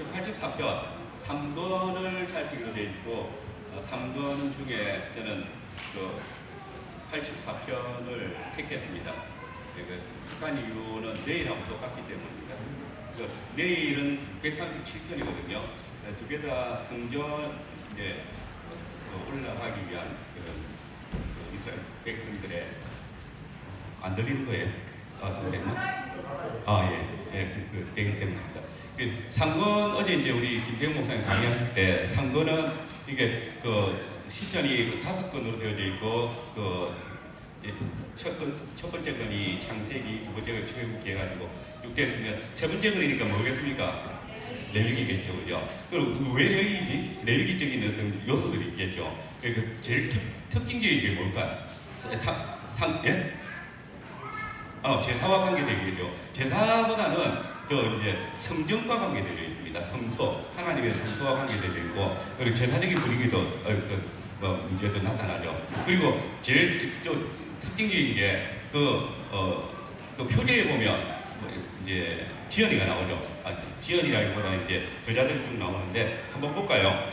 시편 84편 3권을 살피기로 되어 있고 3권 중에 저는 그 84편을 택했습니다. 택한 이유는 내일하고 똑같기 때문입니다. 내일은 137편이거든요. 두 개 다 성전에 올라가기 위한 그런 이스라엘 백성들의 안 들리는 거예요? 되기 때문입니다. 상권 어제 이제 우리 김태형 목사님 강의할 때 상권은 이게 시편이 5권으로 되어져 있고 첫 번째 건이 창세기, 두 번째 건 출애굽기 해가지고 6대였으면 세 번째 건이니까 뭐겠습니까? 레위기겠죠, 그죠? 그리고 왜 레위기지? 레위기적인 어떤 요소들이 있겠죠. 제일 특징적인 게 뭘까요? 제사와 관계되겠죠. 제사보다는 이제 성전과 관계되어 있습니다. 성소, 하나님의 성소와 관계되어 있고, 그리고 제사적인 분위기도 문제도 나타나죠. 그리고 제일 특징적인 게 그 표제에 보면 이제 지연이가 나오죠. 지연이라기보다는 이제 저자들이 쭉 나오는데 한번 볼까요?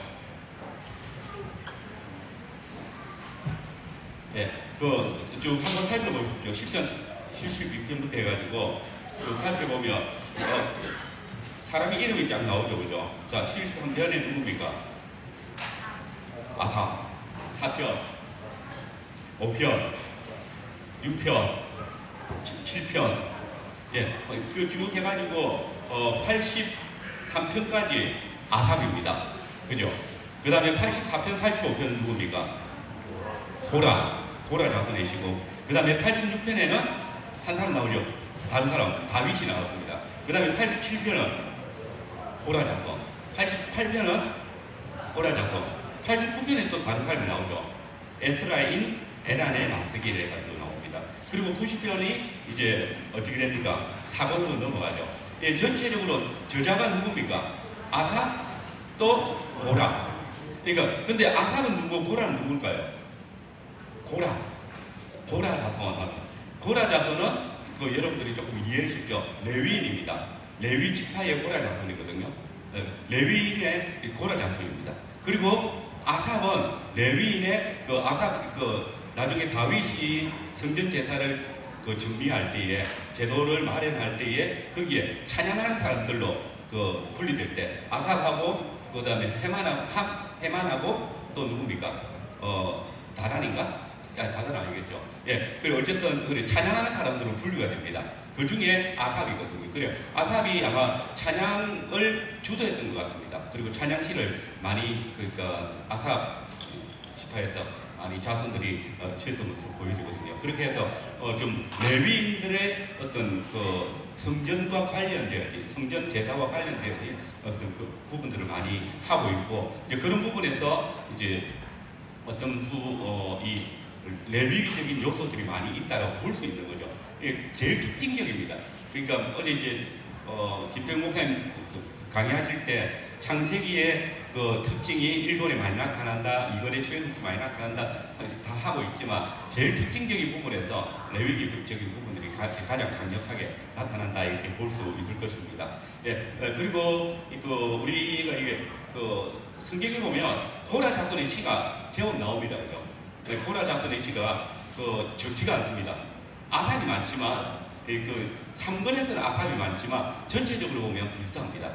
네, 쭉 한번 살펴보십시오. 10편 72편부터 해가지고 살펴보면 사람이 이름이 쫙 나오죠, 그죠? 자, 73편에 누굽니까? 아사, 4편, 5편, 6편, 7편, 쭉 해가지고 83편까지 아삽입니다. 그죠? 그 다음에 84편, 85편은 누굽니까? 고라 자손이시고, 그 다음에 86편에는 한 사람 나오죠. 다른 사람, 다윗이 나왔습니다. 그 다음에 87편은 고라 자손, 88편은 고라 자손, 89편에 또 다른 사람이 나오죠. 에스라인 에란의 망세기를 해가지고 나옵니다. 그리고 90편이 이제 어떻게 됩니까? 사권으로 넘어가죠. 전체적으로 저자가 누굽니까? 아사 또 고라. 그러니까 근데 아사는 누구, 고라는 누굴까요? 고라 자손. 고라 자손은 여러분들이 조금 이해를 쉽죠. 레위인입니다. 레위 지파의 고라 자손이거든요. 레위인의 고라 자손입니다. 그리고 아삽은 레위인의 나중에 다윗이 성전 제사를 정리할 때에 제도를 마련할 때에 거기에 찬양하는 사람들로 분리될 때 아삽하고 그다음에 헤만하고 또 누굽니까? 다단인가? 다단 아니겠죠. 그리고 어쨌든 찬양하는 사람들은 분류가 됩니다. 그 중에 아삽이거든요. 그래 아삽이 아마 찬양을 주도했던 것 같습니다. 그리고 찬양시를 많이 아삽 지파에서 많이 자손들이 지었던 것으로 보여지거든요. 그렇게 해서 좀 레위인들의 어떤 성전과 관련되어진 성전 제사와 관련되어진 어떤 부분들을 많이 하고 있고 이제 그런 부분에서 이제 어떤 이 레위기적인 요소들이 많이 있다고 볼 수 있는 거죠. 이게 제일 특징적입니다. 그러니까 어제 이제 김태형 목사님 강의하실 때 창세기의 특징이 1권에 많이 나타난다, 2권에 출애굽기 많이 나타난다 다 하고 있지만 제일 특징적인 부분에서 레위기적인 부분들이 가장 강력하게 나타난다 이렇게 볼 수 있을 것입니다. 그리고 우리가 이게 성경에 보면 고라 자손의 시가 제법 나옵니다, 그죠? 고라 자손의 시가 적지가 않습니다. 아삽이 많지만 3권에서는 아삽이 많지만 전체적으로 보면 비슷합니다.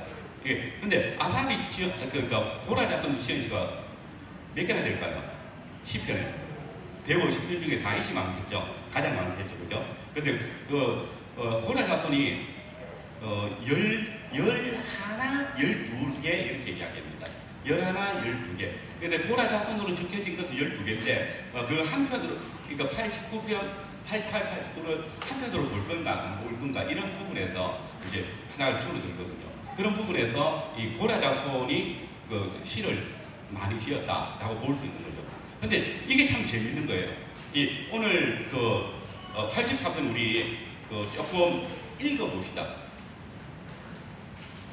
근데 아삽이 그러니까 고라 자손 지은 시가 몇 개나 될까요? 10편에 150편 중에 다윗이 많겠죠. 가장 많겠죠, 그죠? 근데 고라 자손이 11, 12개 이렇게 이야기합니다. 11, 12개. 근데 고라 자손으로 적혀진 것은 12개인데 그 한편으로 그러니까 89편, 88, 89를 한편으로 볼 건가 안 볼 건가 이런 부분에서 이제 하나가 줄어들거든요. 그런 부분에서 이 고라 자손이 시를 많이 지었다라고 볼 수 있는 거죠. 근데 이게 참 재밌는 거예요. 오늘 84편 우리 조금 읽어봅시다.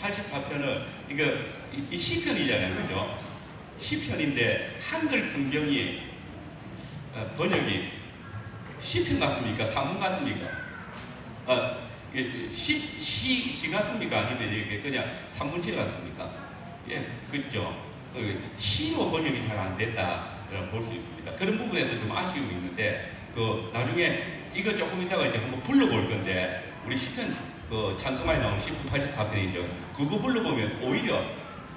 84편을 이 시편이잖아요, 그죠? 시편인데 한글 성경이 번역이 시편 같습니까? 산문 같습니까? 이게 시 같습니까? 아니면 이게 그냥 산문체 같습니까? 예, 그죠. 시로 번역이 잘 안 됐다 볼 수 있습니다. 그런 부분에서 좀 아쉬움이 있는데 나중에 이거 조금 이따가 이제 한번 불러볼 건데 우리 시편 찬송가에 나오는 시편 84편이죠. 그거 불러보면 오히려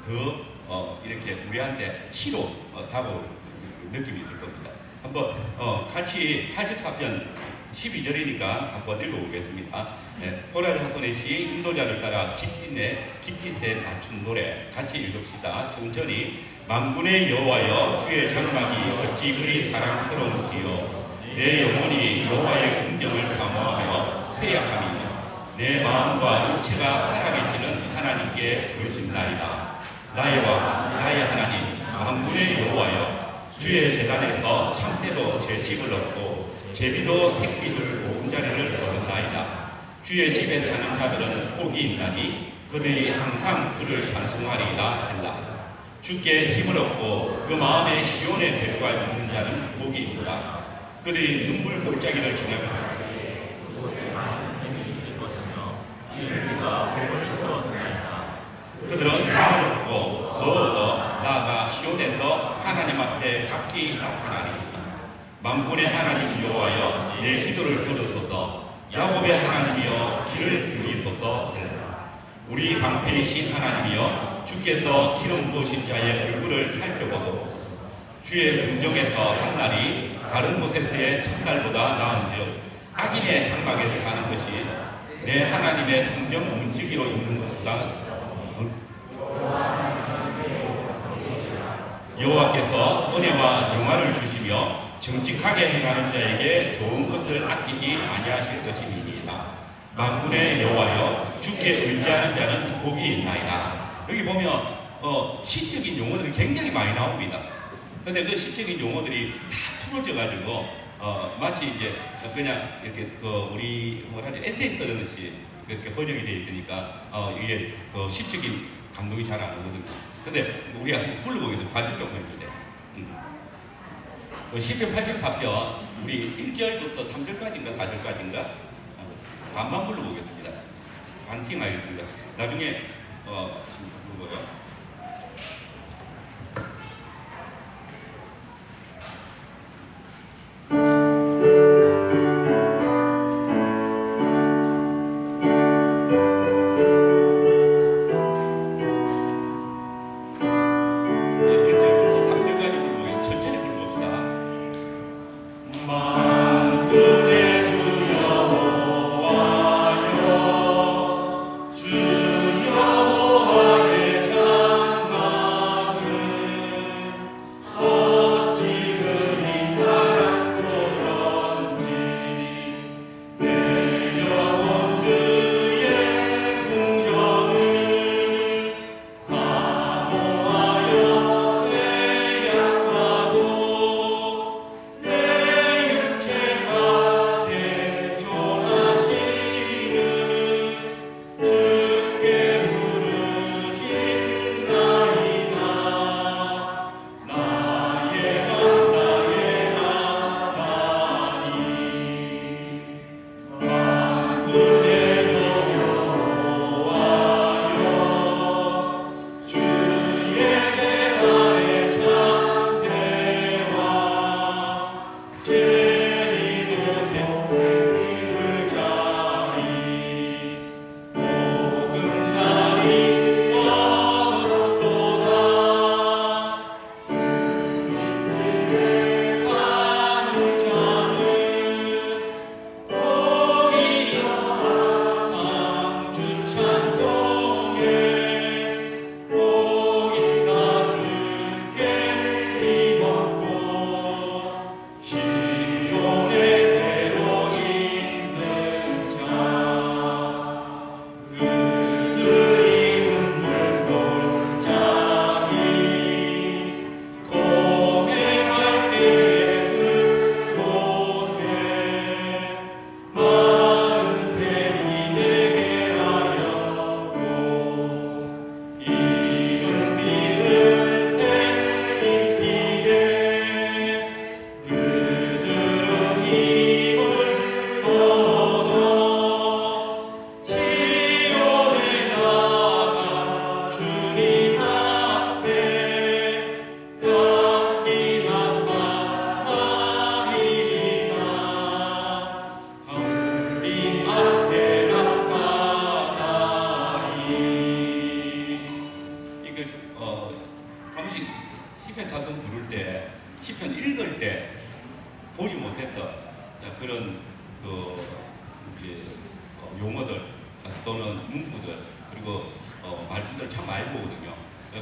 더 이렇게 우리한테 시로 다가올 느낌이 있을 겁니다. 한번 같이 84편 12절이니까 한번 읽어보겠습니다. 네, 고라 자손의 시 인도자를 따라 깃딧에 맞춘 노래 같이 읽읍시다. 천천히. 만군의 여호와여 주의 장막이 어찌 그리 사랑스러운지요. 내 영혼이 여호와의 긍정을 사모하며 쇠약함이 내 마음과 육체가 살아계시는 하나님께 불신나이다. 나의 왕 나의 하나님 만군의 여호와여 주의 제단에서 참새도 제 집을 얻고 제비도 새끼들 보금자리를 얻었나이다. 주의 집에 사는 자들은 복이 있나니 그들이 항상 주를 찬송하리이다 할라. 주께 힘을 얻고 그 마음에 시온의 대가를 있는 자는 복이 있도다. 그들이 눈물 골짜기를 지나고 그들은 힘을 얻고 더 얻어 나아가 시온에서 하나님 앞에 각기 나타나리. 만군의 하나님 여호와여 내 기도를 들으소서. 야곱의 하나님이여 길을 빌리소서. 우리 방패이신 하나님이여 주께서 기름 부으신 자의 얼굴을 살펴보소서. 주의 궁정에서 한 날이 다른 곳에서의 첫날보다 나은즉 악인의 장막에 사는 것이 내 하나님의 성전 문지기로 있는 것보다 여호와께서 은혜와 영화를 주시며 정직하게 행하는 자에게 좋은 것을 아끼지 아니하실 것이니이다. 만군의 여호와여 주께 의지하는 자는 복이 있나이다. 여기 보면 시적인 용어들이 굉장히 많이 나옵니다. 근데 그 시적인 용어들이 다 풀어져 가지고 마치 이제 그냥 이렇게 우리 뭐라지 에세이 쓰듯이 그렇게 번역이 되어 있으니까 이게 시적인 감동이 잘 안 오거든요. 근데 우리가 한번 불러보겠습니다. 반주 조금 해주세요. 시편 84편 우리 1절부터 3절까지인가 4절까지인가 반만 불러보겠습니다. 반팅하겠습니다. 나중에 지금 부르고요. 주여 때 시편 읽을 때 보지 못했던 그런 그 이제 용어들 또는 문구들 그리고 말씀들을 참 많이 보거든요.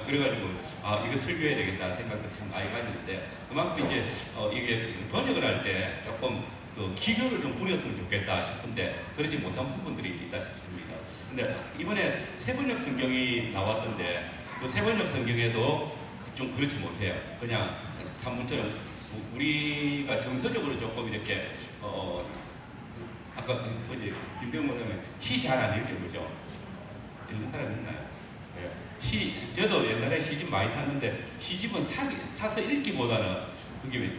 그래가지고 이거 설교해야 되겠다 생각도 참 많이 가지는데 그만큼 이제 이게 번역을 할 때 조금 그 기교를 좀 부렸으면 좋겠다 싶은데 그러지 못한 부분들이 있다 싶습니다. 근데 이번에 세번역 성경이 나왔던데 그 세번역 성경에도 좀 그렇지 못해요. 그냥 산문처럼 우리가 정서적으로 조금 이렇게 아까 뭐지 김병모 선생님 시 잘 안 읽죠, 그죠? 읽는 사람 있나요? 네. 저도 옛날에 시집 많이 샀는데 시집은 사서 읽기보다는 그게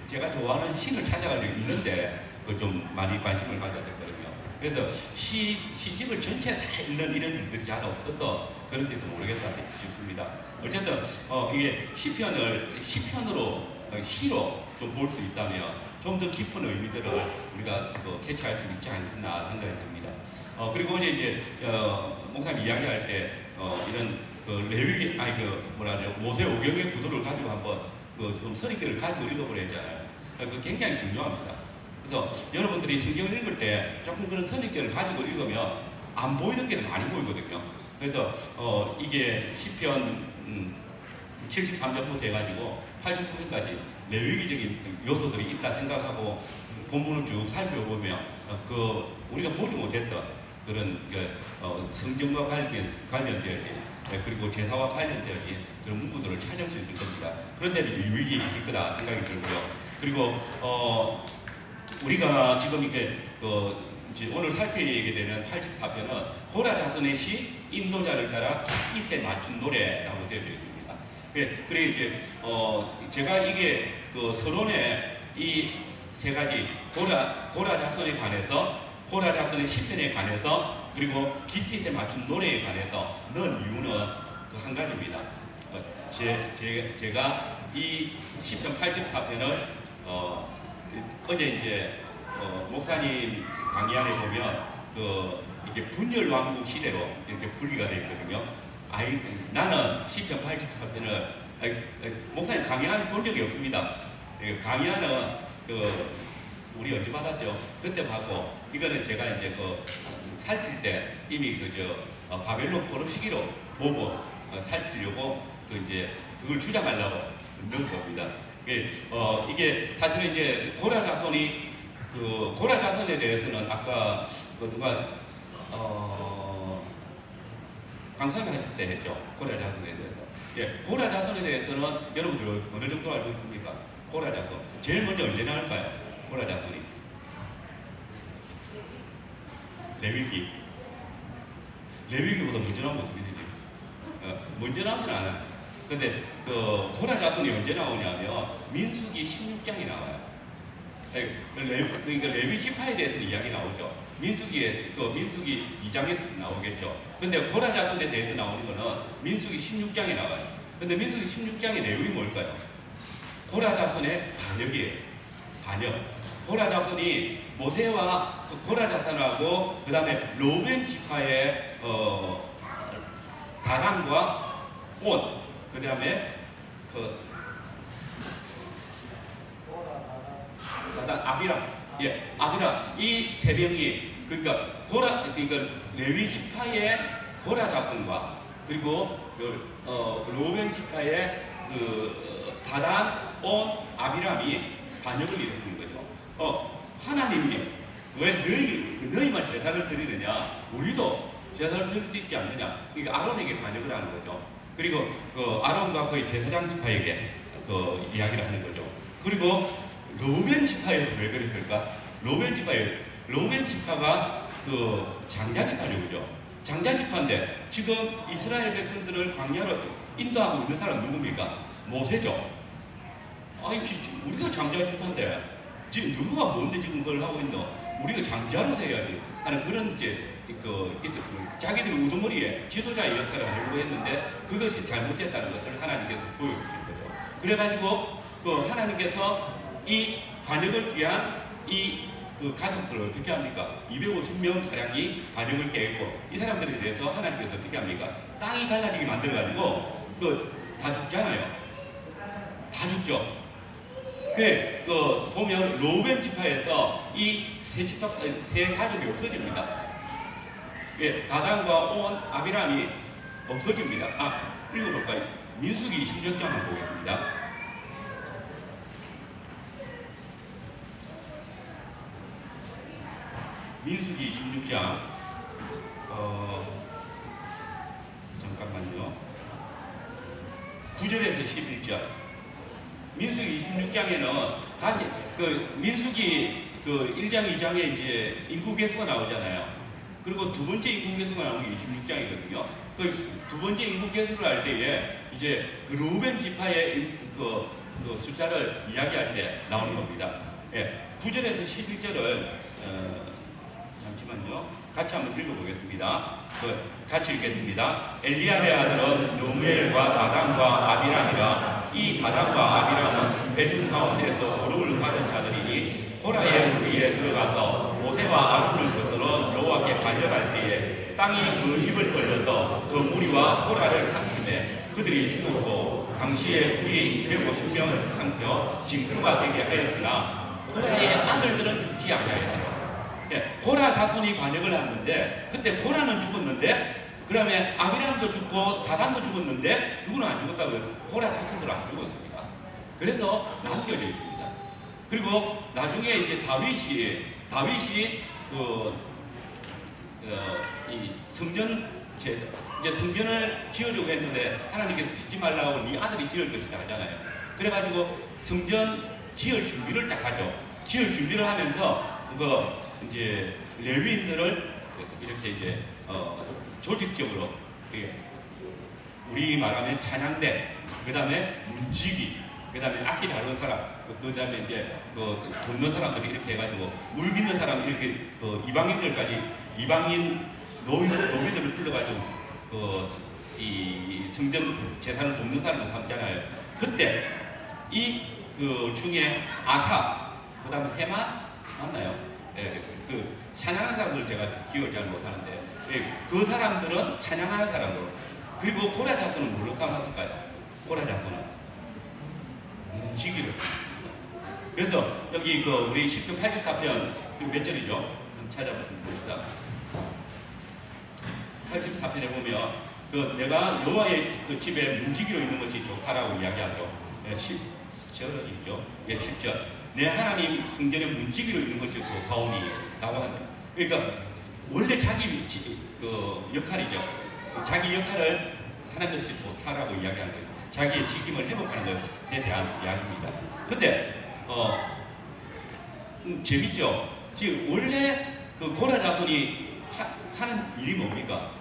제가 좋아하는 시를 찾아가지고 읽는데 그 좀 많이 관심을 가졌었거든요. 그래서 시집을 전체 다 읽는 이런 일들이 잘 없어서 그런지도 모르겠다 싶습니다. 어쨌든 이게 시편으로 시로 좀 볼 수 있다면 좀 더 깊은 의미들을 우리가 캐치할 수 있지 않겠나 생각이 듭니다. 그리고 이제 목사님 이야기할 때 이런 레위 모세 오경의 구도를 가지고 한번 좀 선입견을 가지고 읽어보려잖아요. 그 굉장히 중요합니다. 그래서 여러분들이 성경을 읽을 때 조금 그런 선입견을 가지고 읽으면 안 보이는 게 많이 보이거든요. 그래서 이게 시편 73절부터 해가지고 89절까지 레위기적인 요소들이 있다 생각하고 본문을 쭉 살펴보면 우리가 보지 못했던 그런 성경과 관련되어진 그리고 제사와 관련되어진 그런 문구들을 찾을 수 있을 겁니다. 그런데 유익이 있을 거다 생각이 들고요. 그리고 우리가 지금 이게 이제 오늘 살펴보게 되는 84편은 고라 자손의 시 인도자를 따라 자기 때 맞춘 노래라고 되어져 있습니다. 그리고 이제 제가 이게 서론에 이 세 가지 고라 자손에 관해서 고라 자손의 시편에 관해서 그리고 기티에 맞춘 노래에 관해서 넣은 이유는 그 한 가지입니다. 제가 이 시편 84편을 어제 이제 목사님 강의 안에 보면 이게 분열 왕국 시대로 이렇게 분리가 되어 있거든요. 나는 시편 84편을 목사님 강의 안에 본 적이 없습니다. 강의안은 우리 언제 받았죠? 그때 받고 이거는 제가 이제 살필 때 이미 바벨론 포로 시기로 보고 살피려고 이제 그걸 주장하려고 넣은 겁니다. 이게 사실은 이제 고라 자손이 고라 자손에 대해서는 아까 누가 강사님 하실 때 했죠. 고라 자손에 대해서. 고라 자손에 대해서는 여러분들 어느 정도 알고 있습니까? 고라 자손. 제일 먼저 언제 나올까요? 고라 자손이. 레위기보다 먼저 나오면 어떻게 되지? 먼저 나오진 않아요. 근데 고라 자손이 언제 나오냐면 민수기 16장이 나와요. 그러니까 레위 지파에 대해서는 이야기 나오죠. 민수기 2장에서 나오겠죠. 근데 고라 자손에 대해서 나오는 거는 민수기 16장에 나와요. 근데 민수기 16장의 내용이 뭘까요? 고라 자손의 반역이에요. 반역. 고라 자손이 모세와 고라 자손하고 그 다음에 로벤 지파의 다단과 온, 그 다음에 아비람, 아비람 이 세 명이 그러니까 레위 지파의 고라 자손과 그리고 로벤 지파의 다단, 온, 아비람이 반역을 일으킨 거죠. 하나님이 왜 너희만 제사를 드리느냐? 우리도 제사를 드릴 수 있지 않느냐? 그러니까 아론에게 반역을 하는 거죠. 그리고 아론과 그의 제사장 지파에게 이야기를 하는 거죠. 그리고 로벤 지파에서 왜 그랬을까? 로벤 지파가 장자 지파죠, 그죠? 장자 지파인데 지금 이스라엘 백성들을 광야로 인도하고 있는 사람 누굽니까? 모세죠. 우리가 장자 지파인데 지금 누구가 뭔데 지금 그걸 하고 있노? 우리가 장자로 해야지 하는 그런 있었고 자기들이 우두머리에 지도자의 역할을 하려고 했는데 그것이 잘못됐다는 것을 하나님께서 보여주신 거죠. 그래가지고 하나님께서 이 반역을 꾀한 이 가족들을 어떻게 합니까? 250명 가량이 반역을 꾀했고 이 사람들에 대해서 하나님께서 어떻게 합니까? 땅이 갈라지게 만들어가지고 다 죽잖아요. 다 다 죽죠. 보면 로벤 지파에서 이 세 가족이 없어집니다. 다단과 온, 아비람이 없어집니다. 읽어볼까요? 민수기 26장 한번 보겠습니다. 민수기 26장 잠깐만요. 9절에서 11절. 민수기 26장에는 다시 민수기 1장 2장에 이제 인구 개수가 나오잖아요. 그리고 두 번째 인구 개수가 나오는 게 26장이거든요. 두 번째 인구 개수를 할 때에 이제 루벤 지파의 숫자를 이야기할 때 나오는 겁니다. 9절에서 11절을 잠시만요. 같이 한번 읽어보겠습니다. 같이 읽겠습니다. 엘리압의 아들은 누멜과 다단과 아비람이라. 이 다단과 아비람은 회중 가운데서 부름을 받은 자들이니 호라의 무리에 들어가서 모세와 아론을 거슬러 여호와께 반역할 때에 땅이 그 입을 벌려서 그 무리와 호라를 삼키매 그들이 죽었고 당시에 불이 150명을 삼켜 징표가 되게 하였으나 호라의 아들들은 죽지 아니하였다. 호라 자손이 반역을 했는데 그때 호라는 죽었는데 그다음에 아비람도 죽고 다단도 죽었는데 누구는 안 죽었다고요? 호라 자손들은 안 죽었습니다. 그래서 남겨져 있습니다. 그리고 나중에 이제 다윗이 이 성전을 지으려고 했는데 하나님께서 짓지 말라고 네 아들이 지을 것이다 하잖아요. 그래가지고 성전 지을 준비를 딱 하죠. 지을 준비를 하면서 이제 레위인들을 이렇게 이제 조직적으로 우리 말하면 찬양대, 그 다음에 문지기, 그 다음에 악기 다루는 사람, 그 다음에 이제 돕는 사람들이 이렇게 해가지고 물 빚는 사람 이렇게 이방인들까지 이방인 노비들을 불러가지고 이 성전 재산을 돕는 사람을 삼잖아요. 그때 중에 아사, 그 다음에 헤만 맞나요? 찬양하는 사람들 제가 기억을 잘 못하는데 그 사람들은 찬양하는 사람들. 그리고 코라 자손은 뭘로 삼았을까요? 코라 자손은 문지기를. 그래서 여기 우리 10편 84편 몇 절이죠? 한번 찾아봅시다. 84편에 보면 내가 여호와의 집에 문지기로 있는 것이 좋다라고 이야기하죠. 10절 있죠? 10절. 내 하나님 성전에 문지기로 있는 것이 좋사오니 라고 합니다. 그러니까 원래 자기 역할이죠. 자기 역할을 하는 것이 좋다라고 이야기하는 거죠. 자기의 직임을 회복하는 것에 대한 이야기입니다. 근데 재밌죠? 지금 원래 고라 자손이 하는 일이 뭡니까?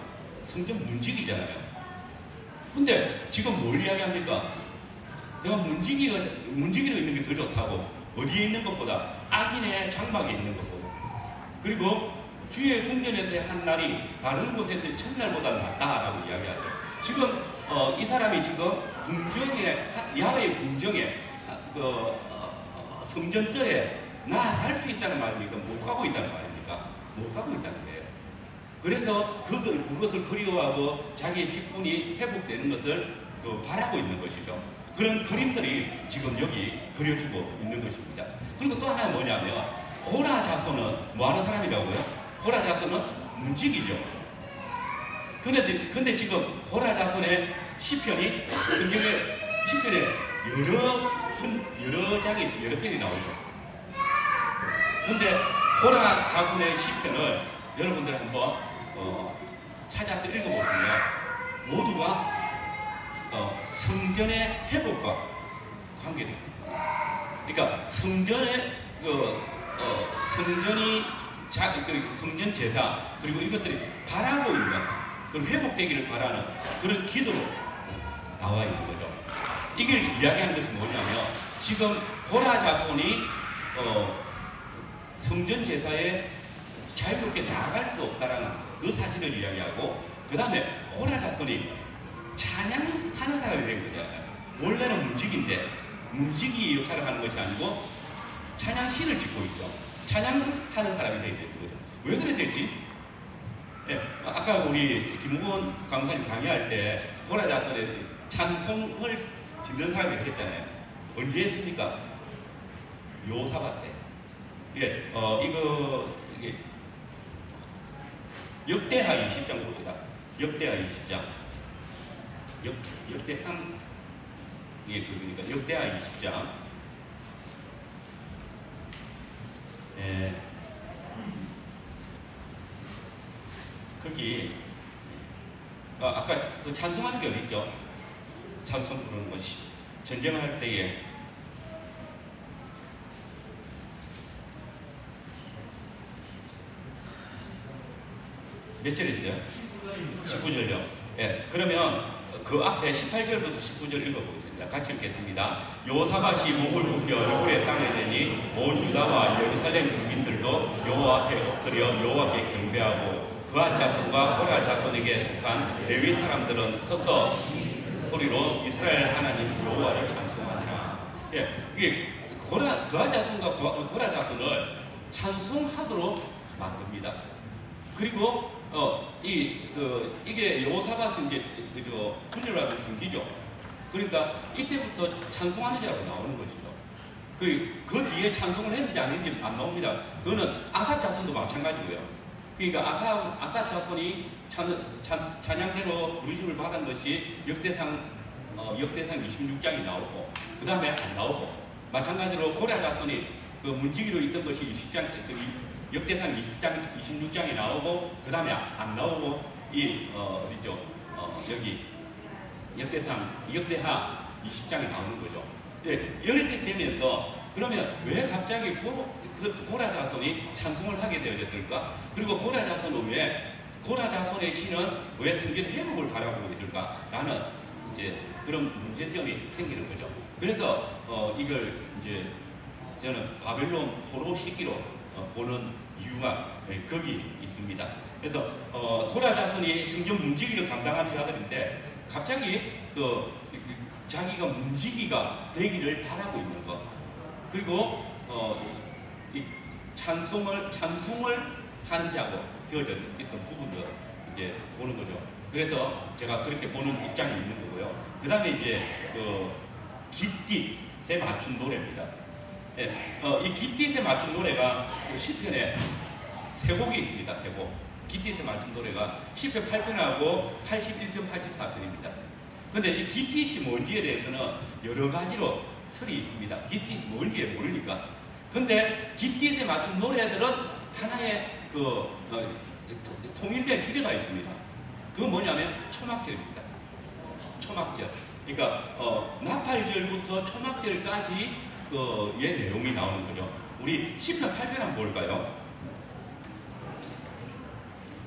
성전 문지기잖아요. 근데 지금 뭘 이야기합니까? 내가 문지기로 있는 게 더 좋다고. 어디에 있는 것보다 악인의 장막에 있는 것보다. 그리고 주의 궁전에서의 한 날이 다른 곳에서의 첫날보다 낫다라고 이야기하죠. 지금 이 사람이 지금 야훼의 궁정에 성전뜰에 나갈 수 있다는 말입니까? 못 가고 있다는 말입니까? 못 가고 있다는 거예요. 그래서 그것을 그리워하고 자기의 직분이 회복되는 것을 바라고 있는 것이죠. 그런 그림들이 지금 여기 그려지고 있는 것입니다. 그리고 또 하나 뭐냐면 고라 자손은 뭐하는 사람이라고요? 고라 자손은 문지기죠. 근데 지금 고라 자손의 시편이 성경에 시편에 여러 편이 나오죠. 근데 고라 자손의 시편을 여러분들 한번 찾아서 읽어보시면 모두가 성전의 회복과 관계됩니다. 그러니까 성전의 성전 제사 그리고 이것들이 바라고 있는 그런 회복되기를 바라는 그런 기도로 나와 있는 거죠. 이걸 이야기하는 것이 뭐냐면 지금 고라 자손이 성전 제사에 자유롭게 나아갈 수 없다라는 그 사실을 이야기하고 그 다음에 고라 자손이 찬양하는 사람이 된 거잖아요. 원래는 문지기인데 문지기 역할을 하는 것이 아니고 찬양신을 짓고 있죠. 찬양하는 사람이 되게 되는 거죠. 왜 그래 됐지? 아까 우리 김우건 강사님 강의할 때 고라 자손의 찬송을 짓는 사람이 그랬잖아요. 언제 했습니까? 여호사밧 때. 예, 이게 역대하 20장 봅시다. 역대하 20장. 역대상, 예, 그러니까 역대하 20장. 예, 거기, 아까 그 찬송하는 게 어디 있죠? 찬송 부르는 거, 전쟁할 때에 몇 절이세요? 19절요. 예, 그러면 그 앞에 18절부터 19절 읽어보겠습니다. 같이 읽겠습니다. 여호사밧이 목을 굽혀 얼굴에 땅에 대니 온 유다와 예루살렘 주민들도 여호와 앞에 엎드려 여호와께 경배하고 그한 자손과 고라 자손에게 속한 레위 사람들은 서서 소리로 이스라엘 하나님 여호와를 찬송하니라. 예, 이게 그한 자손과 고라 자손을 찬송하도록 만듭니다. 그리고 이게 여호사밧은 이제 그저 훈련하던 중기죠. 그러니까 이때부터 찬송하는 자라고 나오는 것이죠. 그 뒤에 찬송을 했는지 안 했는지 안 나옵니다. 그거는 아삽 자손도 마찬가지고요. 그러니까 아삽 자손이 찬양대로 부르심을 받은 것이 역대상 26장이 나오고 그 다음에 안 나오고, 마찬가지로 고라 자손이 그 문지기로 있던 것이 20장 역대상 26장이 나오고 그 다음에 안 나오고 어디죠? 여기 역대하 20장이 나오는 거죠. 예, 이렇게 되면서 그러면 왜 갑자기 고라 자손이 찬송을 하게 되어졌을까? 그리고 고라 자손은 왜 고라 자손의 신은 왜 성전 회복을 바라고 있을까? 라는 이제 그런 문제점이 생기는 거죠. 그래서 이걸 이제 저는 바벨론 포로 시기로 보는 이유가 거기 있습니다. 그래서 고라 자손이 성전 문지기를 감당하는 자들인데 갑자기 자기가 문지기가 되기를 바라고 있는 것, 그리고 이 찬송을 하는 자고 되어져 있던 부분들 이제 보는 거죠. 그래서 제가 그렇게 보는 입장이 있는 거고요. 그 다음에 이제 깃딧에 맞춘 노래입니다. 예, 이 깃딧에 맞춘 노래가 시편에 세 곡이 있습니다. 세 곡. 깃딧에 맞춘 노래가 시편 8편하고 81편, 84편입니다. 근데 이 깃딧이 뭔지에 대해서는 여러 가지로 설이 있습니다. 깃딧이 뭔지 모르니까. 근데 깃딧에 맞춘 노래들은 하나의 통일된 주제가 있습니다. 그건 뭐냐면 초막절입니다. 초막절. 그러니까 나팔절부터 초막절까지 의 내용이 나오는 거죠. 우리 시편 8편 한번 볼까요?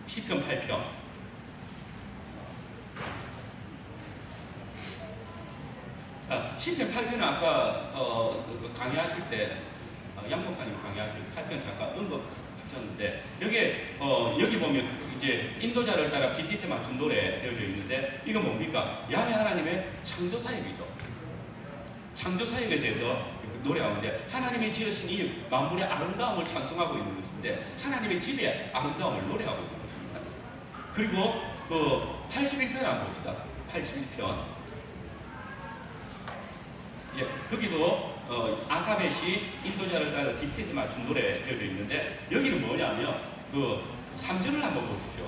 시편 8편. 시편 8편은 아까 강의하실 때 양목사님 강의하실 8편 잠깐 언급하셨는데 여기 보면 이제 인도자를 따라 깃딧에 맞춘 노래 되어져 있는데 이건 뭡니까? 야훼 하나님의 창조 사역이죠. 창조 사역에 대해서 노래하는데 하나님의 지으신 이 만물의 아름다움을 찬송하고 있는 것인데 하나님의 집의 아름다움을 노래하고 있는 것입니다. 그리고 81편 한번 봅시다. 81편. 예, 거기도 아사벳이 인도자를 따라 깃딧에 맞춘 노래 되어져 있는데 여기는 뭐냐면 3절을 한번 보십시오.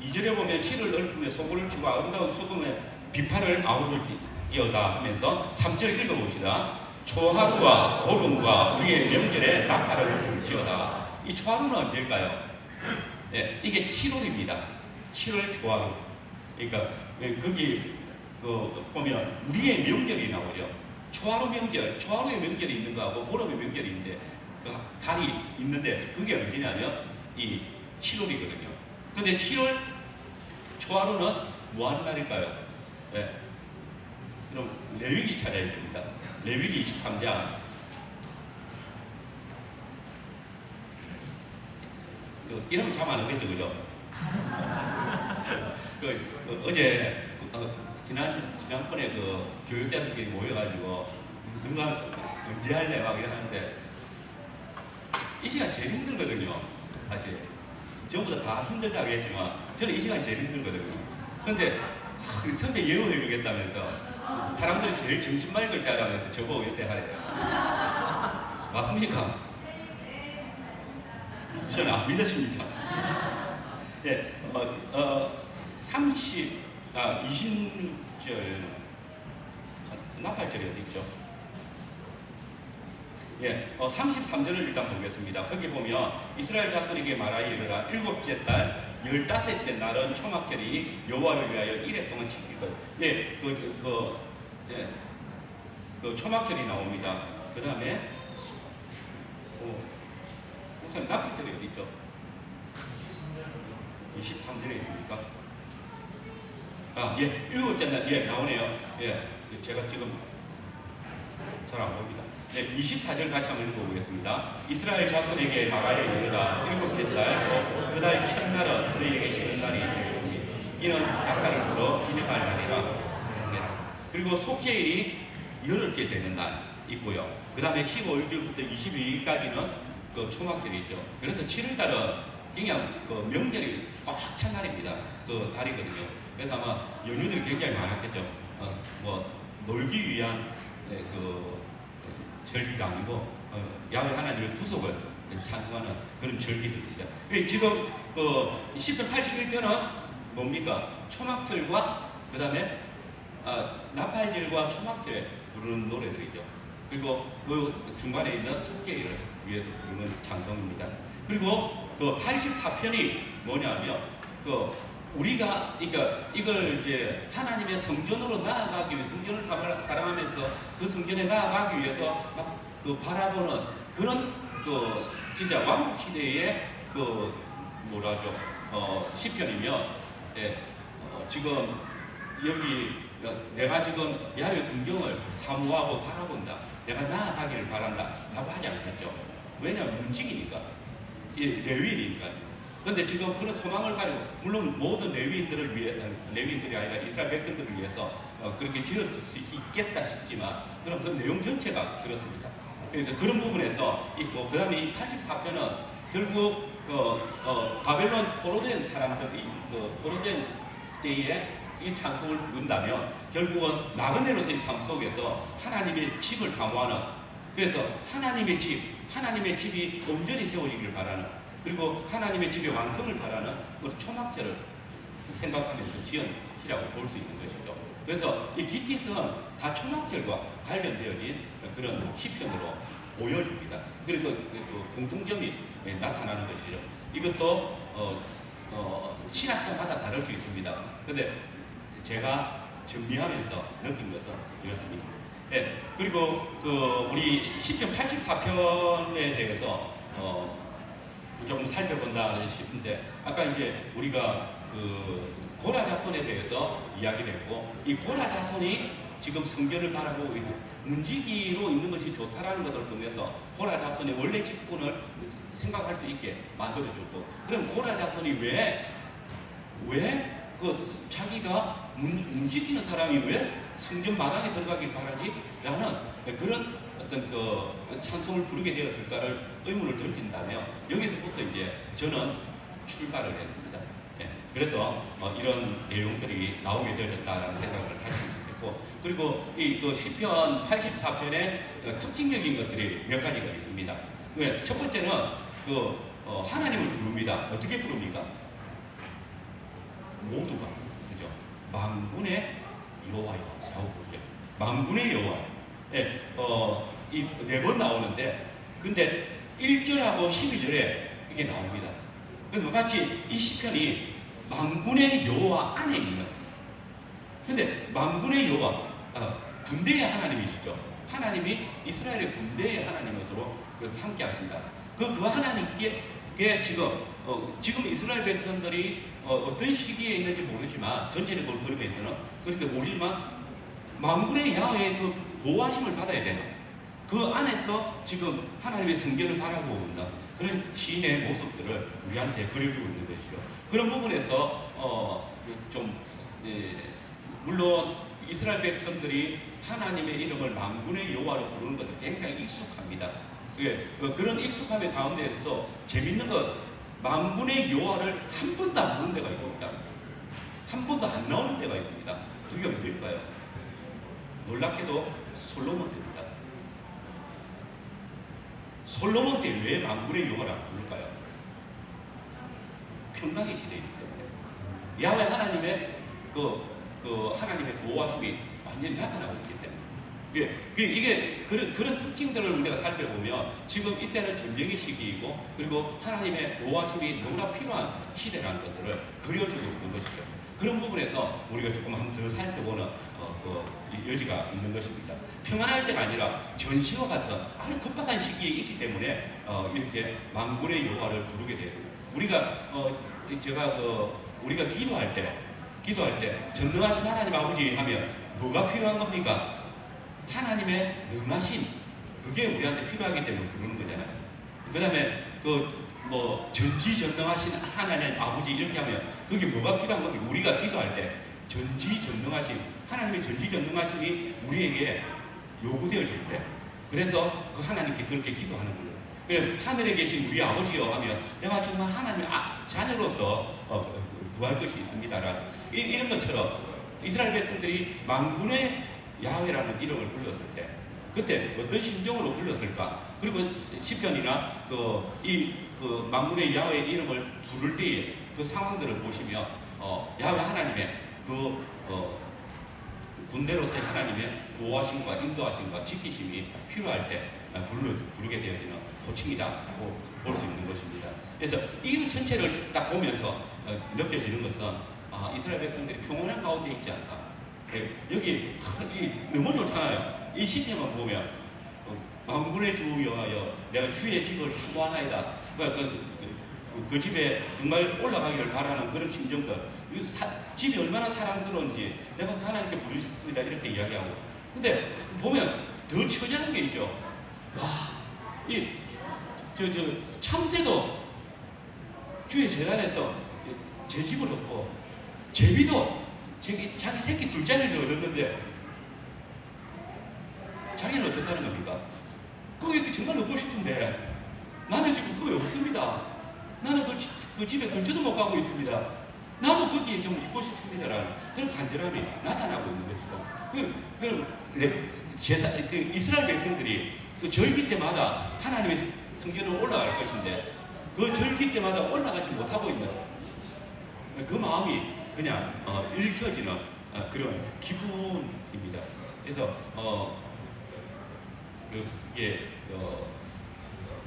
예, 2절에 보면 실을 읊으며 소굴을 치고 아름다운 수금에 비파를 아우르지어다 하면서 3절 읽어봅시다. 초하루와 보름과 우리의 명절에 나팔을 불지어다. 이 초하루는 언제일까요? 예, 이게 7월입니다. 7월 초하루. 그러니까 거기 보면 우리의 명절이 나오죠. 초하루 명절, 초하루의 명절이 있는 거하고 보름의 명절이 있는데 그 달이 있는데 그게 언제냐면 이 7월이거든요. 근데 7월 초하루는 뭐 하는 날일까요? 네. 그럼 레위기 찾아야 됩니다. 레위기 23장. 이러면 참 안 오겠죠, 그죠? 어제 지난번에 교육자들끼리 모여가지고 누가 언제 할래 막 이러는데 이 시간 제일 힘들거든요. 사실 전부 다 힘들다고 했지만 저는 이 시간이 제일 힘들거든요. 근데 선배 예우해 주겠다면서 사람들이 제일 정신 맑을 때 하라면서 저보고 이때 하래요. 맞습니까? 저는 안 믿으십니다. 예, 20절, 나팔절이 어디 있죠? 예, 33절을 일단 보겠습니다. 거기 보면 이스라엘 자손에게 말하여 이르라. 7째 달 15째 날은 초막절이 여호와를 위하여 1회 동안 지킬 것. 예, 그 초막절이 나옵니다. 그 다음에 우선 나팔절이 어디 있죠? 23절에 있습니까? 예, 7째 날, 예, 나오네요. 예, 제가 지금 잘 안 보입니다. 네, 24절 같이 한번 읽어보겠습니다. 이스라엘 자손에게 말하여 이르라. 7째 달, 그 달 첫날은 너희에게 쉬는 날이 되리니 이는 닭가를 불어 기념할 날이라. 그리고 속죄일이 8째 되는 날 있고요. 그 다음에 15일부터 22일까지는 그 초막절이죠. 그래서 7월달은 그냥 그 명절이 꽉 찬 날입니다. 그 달이거든요. 그래서 아마 연휴들이 굉장히 많았겠죠. 놀기 위한 그 절기가 아니고 야훼 하나님의 구속을 찬송하는 그런 절기입니다. 지금 그 10편 81편은 뭡니까? 초막절과 그 다음에 나팔절과 초막절에 부르는 노래들이죠. 그리고 그 중간에 있는 속죄일을 위해서 부르는 찬송입니다. 그리고 그 84편이 뭐냐면 우리가 이걸 이제 하나님의 성전으로 나아가기 위해 성전을 사랑하면서 그 성전에 나아가기 위해서 막 그 바라보는 그런 진짜 왕국 시대의 시편이며, 예, 지금 여기 내가 지금 야훼 긍정을 사모하고 바라본다. 내가 나아가기를 바란다. 라고 하지 않겠죠. 왜냐하면 문직이니까, 레위인이니까요. 그런데 지금 그런 소망을 가지고, 물론 모든 레위인들이 아니라 이스라엘 백성들을 위해서 그렇게 지었을 수 있겠다 싶지만, 그런 그 내용 전체가 그렇습니다. 그래서 그런 부분에서 있고, 그 다음에 이 84편은 결국 바벨론 포로된 사람들이 포로된 때에 이 찬송을 부른다면 결국은 나그네로서의 삶 속에서 하나님의 집을 사모하는, 그래서 하나님의 집이 온전히 세워지기를 바라는, 그리고 하나님의 집의 완성을 바라는 그 초막절을 생각하면서 지은 시라고 볼 수 있는 것이죠. 그래서 이 기티스는 다 초막절과 관련되어진 그런 시편으로 보여집니다. 그래서 그 공통점이 나타나는 것이죠. 이것도 신학자마다 다를 수 있습니다. 그런데 제가 정리하면서 느낀 것은 이렇습니다. 네, 그리고 우리 시편 84편에 대해서 조금 살펴본다 싶은데, 아까 이제 우리가 고라 자손에 대해서 이야기를 했고, 이 고라 자손이 지금 성전을 바라보고 있고 문지기로 있는 것이 좋다라는 것을 통해서 고라 자손의 원래 직분을 생각할 수 있게 만들어줬고, 그럼 고라 자손이 왜 자기가 문지기는 사람이 왜 성전 마당에 들어가길 바라지? 라는 그런 어떤 찬송을 부르게 되었을까를 의문을 던진다면, 여기서부터 이제 저는 출발을 했습니다. 예, 그래서 이런 내용들이 나오게 되었다라는 생각을 할 수 있겠고, 그리고 이 시편 84편의 특징적인 것들이 몇 가지가 있습니다. 첫 번째는 하나님을 부릅니다. 어떻게 부릅니까? 모두가, 그죠? 만군의 여호와라고 부르죠. 만군의 여호와. 예, 이 4번 나오는데, 근데 1절하고 12절에 이게 나옵니다. 그래서 마치 이 시편이 만군의 여호와 안에 있는, 근데 만군의 여호와, 군대의 하나님이시죠. 하나님이 이스라엘의 군대의 하나님으로 함께 하신다. 그 하나님께 지금 이스라엘 백성들이 어떤 시기에 있는지 모르지만, 전체적으로 그림에서는 그런데 모르지만 만군의 야훼의 보호하심을 받아야 되는, 그 안에서 지금 하나님의 성전을 바라보고 있는 그런 시인의 모습들을 우리한테 그려주고 있는 것이죠. 그런 부분에서 물론 이스라엘 백성들이 하나님의 이름을 만군의 여호와로 부르는 것은 굉장히 익숙합니다. 그런 익숙함의 가운데에서도 재밌는 것, 만군의 여호와를 한 번도 안 부르는 데가 있습니다. 한 번도 안 나오는 데가 있습니다. 그게 어딜까요? 놀랍게도 솔로몬 때입니다. 솔로몬 때 왜 만군의 여호와를 안 부를까요? 평강의 시대이기 때문에 야훼 하나님의 하나님의 보호하심이 완전히 나타나고 있기 때문에 이게 그런 특징들을 우리가 살펴보면 지금 이때는 전쟁의 시기이고 그리고 하나님의 보호하심이 너무나 필요한 시대라는 것들을 그려주고 있는 것이죠. 그런 부분에서 우리가 조금 한번 더 살펴보는 여지가 있는 것입니다. 평안할 때가 아니라 전시와 같은 아주 급박한 시기에 있기 때문에 이렇게 만군의 여호와를 부르게 되죠. 우리가 기도할 때 전능하신 하나님 아버지 하면 뭐가 필요한 겁니까? 하나님의 능하신 그게 우리한테 필요하기 때문에 부르는 거잖아요. 그 다음에 전지전능하신 하나님 아버지 이렇게 하면 그게 뭐가 필요한 겁니까? 우리가 기도할 때 전지전능하신 하나님의 전지전능하심이 우리에게 요구되어질 때 그래서 그 하나님께 그렇게 기도하는 거예요. 그래 하늘에 계신 우리 아버지여 하면 내가 정말 하나님 자녀로서 구할 것이 있습니다라는 이런 것처럼 이스라엘 백성들이 만군의 야훼라는 이름을 불렀을 때 그때 어떤 심정으로 불렀을까? 그리고 시편이나 만군의 야훼 이름을 부를 때의 그 상황들을 보시면 야훼 하나님의 군대로서의 하나님의 보호하심과 인도하심과 지키심이 필요할 때 부르게 되어지는 호칭이다라고 볼 수 있는 것입니다. 그래서 이 전체를 딱 보면서 느껴지는 것은 이스라엘 백성들이 평온한 가운데 있지 않다. 여기 너무 좋잖아요. 이 시대만 보면 만군의 주 여호와여 내가 주의 집을 사모하나이다. 그 집에 정말 올라가기를 바라는 그런 심정들 집이 얼마나 사랑스러운지 내가 하나님께 부르고 싶습니다 이렇게 이야기하고 근데 보면 더 처절한 게 있죠. 참새도 주의 재단에서 제 집을 얻고 제비도 자기 새끼 둘째를 얻었는데 자기는 어떻다는 겁니까? 그거 정말 얻고 싶은데 나는 지금 그거 없습니다. 나는 그 집에 근처도 못 가고 있습니다. 나도 거기에 좀 있고 싶습니다라는 그런 간절함이 나타나고 있는 것이죠. 이스라엘 백성들이 그 절기 때마다 하나님의 성전으로 올라갈 것인데 그 절기 때마다 올라가지 못하고 있는 그 마음이 그냥 읽혀지는 그런 기분입니다. 그래서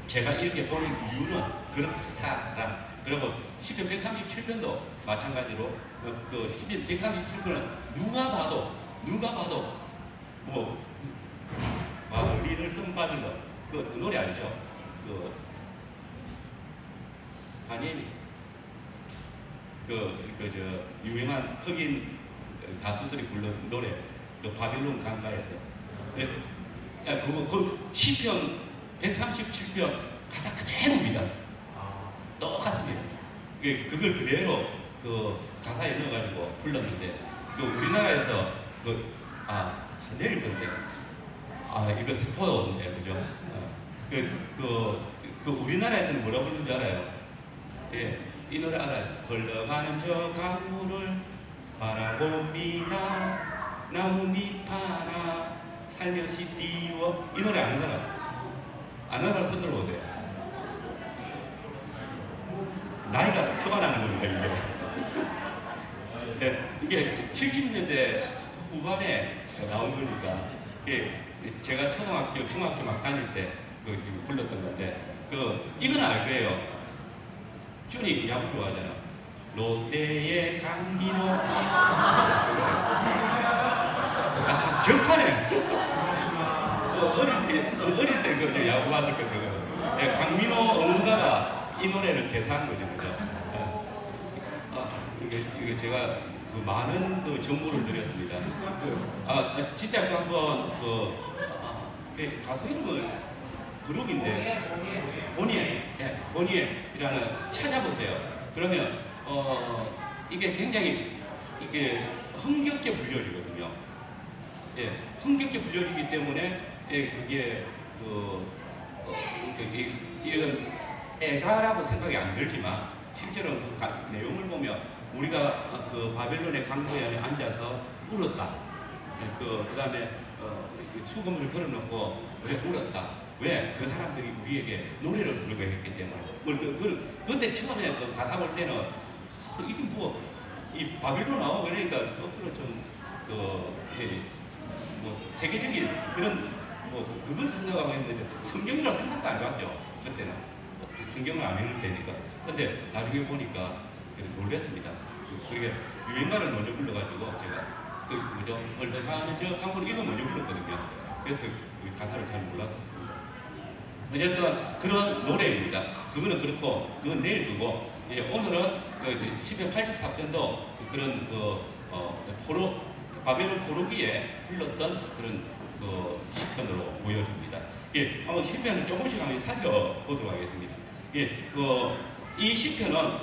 제가 이렇게 보는 이유는 그렇다라. 그리고 시편 137편도 마찬가지로 시편 137편은 누가 봐도 우리를 선포하는 것 그 노래 알죠? 다니엘이 유명한 흑인 가수들이 부른 노래 바빌론 강가에서 그 시편 137편 가사 그대로입니다. 똑같습니다. 그걸 그대로 가사에 넣어가지고 불렀는데 우리나라에서 내일 건데 이거 스포인데 그죠? 우리나라에서는 뭐라고 부르는지 알아요? 이 노래 알아요? 흘러가는 저 강물을 바라봅니다. 나뭇잎 하나 살며시 띄워 이 노래 아는 사람? 아는 사람 손 들어보세요. 나이가 초반하는 겁니다. 이게 70년대 후반에 나온 거니까 제가 초등학교, 중학교 막 다닐 때 불렀던 건데 이건 알 거예요. 준이 야구 좋아하잖아. 롯데의 강민호 기억하네. 어릴 때 그 야구 받을 때 강민호 응가가 이 노래를 개사한 거죠. 이게 제가 많은 정보를 드렸습니다. 진짜 한번 가수 이름을 그룹인데 보니엘이라는 찾아보세요. 그러면 이게 굉장히 흥겹게 불려지거든요. 흥겹게 불려지기 때문에 그게 이런 애가라고 생각이 안 들지만 실제로 내용을 보면 우리가 바벨론의 강고에 앉아서 울었다. 그 다음에 수금을 걸어놓고 왜 울었다? 왜? 그 사람들이 우리에게 노래를 부르고 했기 때문에. 그때 처음에 그 가다 볼 때는 이게 뭐 이 바빌론 나오고 그러니까 억수로 뭐 세계적인 그런 그걸 생각하고 했는데 성경이라고 생각도 안 해봤죠. 그때는 성경을 안 읽을 때니까. 근데 나중에 보니까 놀랐습니다. 그러게 유행가를 먼저 불러가지고 제가 얼른 저 한번 이거 먼저 불렀거든요. 그래서 가사를 잘 몰랐었습니다. 어쨌든 그런 노래입니다. 그거는 그렇고 그건 내일 그거. 오늘은 시편 84편도 그런 바벨론 포로기에 불렀던 그런 시편으로 보여집니다. 한번 시편을 조금씩 한번 살펴보도록 하겠습니다. 이 시편은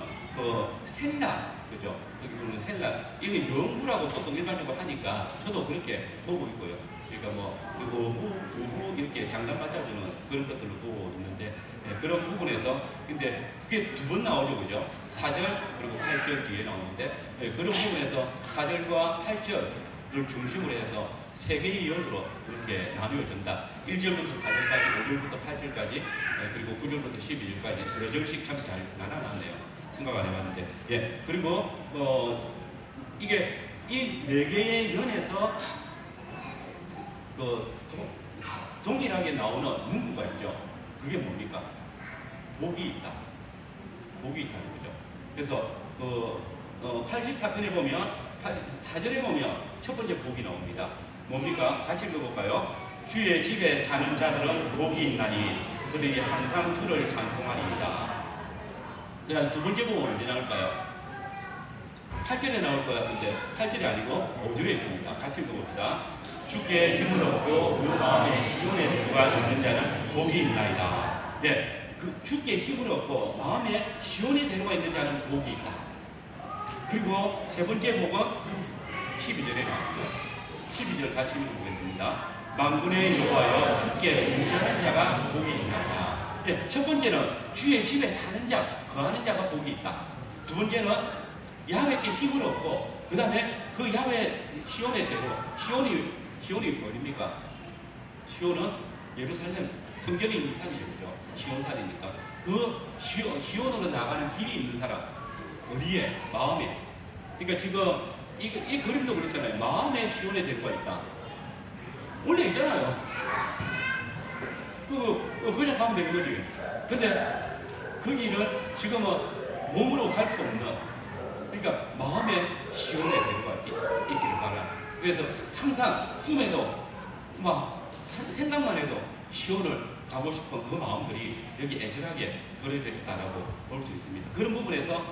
셀라, 그죠? 여기는 셀라. 이거 영구라고 보통 일반적으로 하니까 저도 그렇게 보고 있고요. 그러니까 오후 이렇게 장단 맞춰주는 그런 것들을 보고 있는데, 그런 부분에서 근데 그게 두 번 나오죠, 그죠? 4절 그리고 8절 뒤에 나오는데, 그런 부분에서 4절과 8절을 중심으로 해서 세 개의 연으로 이렇게 나누어진다. 1절부터 4절까지, 5절부터 8절까지, 그리고 9절부터 12절까지 여러 절씩 참 잘 나눠놨네요. 생각 안 해봤는데, 그리고 이게 이 네 개의 연에서 동일하게 나오는 문구가 있죠. 그게 뭡니까? 복이 있다. 복이 있다는 거죠. 그래서 84편에 보면 4절에 보면 첫 번째 복이 나옵니다. 뭡니까? 같이 읽어볼까요? 주의 집에 사는 자들은 복이 있나니 그들이 항상 주를 찬송하리이다. 두 번째 복은 언제 나올까요? 8절에 나올 것 같은데 8절이 아니고 5절에 있습니다. 같이 읽어봅시다. 주께 힘을 얻고 그 마음에 시온의 대로가 있는 자는 복이 있나이다. 네, 주께 힘을 얻고 마음에 시온의 대로가 있는 자는 복이 있다. 그리고 세 번째 복은 12절에 나옵니다. 12절 같이 읽어보겠습니다. 만군의 여호와여 주께 동정한 자가 복이 있나이다. 네, 첫 번째는 주의 집에 사는 자, 거하는 자가 복이 있다. 두 번째는 야훼께 힘을 얻고 그 다음에 그 야훼 시온의 대로, 시온이 어딥니까? 시온은 예루살렘 성전이 있는 산이죠, 그죠? 시온산이니까 그 시온으로 나가는 길이 있는 사람 어디에? 마음에. 그러니까 지금 이 그림도 그렇잖아요. 마음에 시온의 대로가 있다. 원래 있잖아요. 그냥 가면 되는 거지. 근데 그 길은 지금은 몸으로 갈 수 없는, 그러니까 마음에 시온의 대로가 있기를 바라. 그래서 항상 꿈에도 막 생각만 해도 시온을 가고 싶은 그 마음들이 여기 애절하게 그려져 있다라고 볼 수 있습니다. 그런 부분에서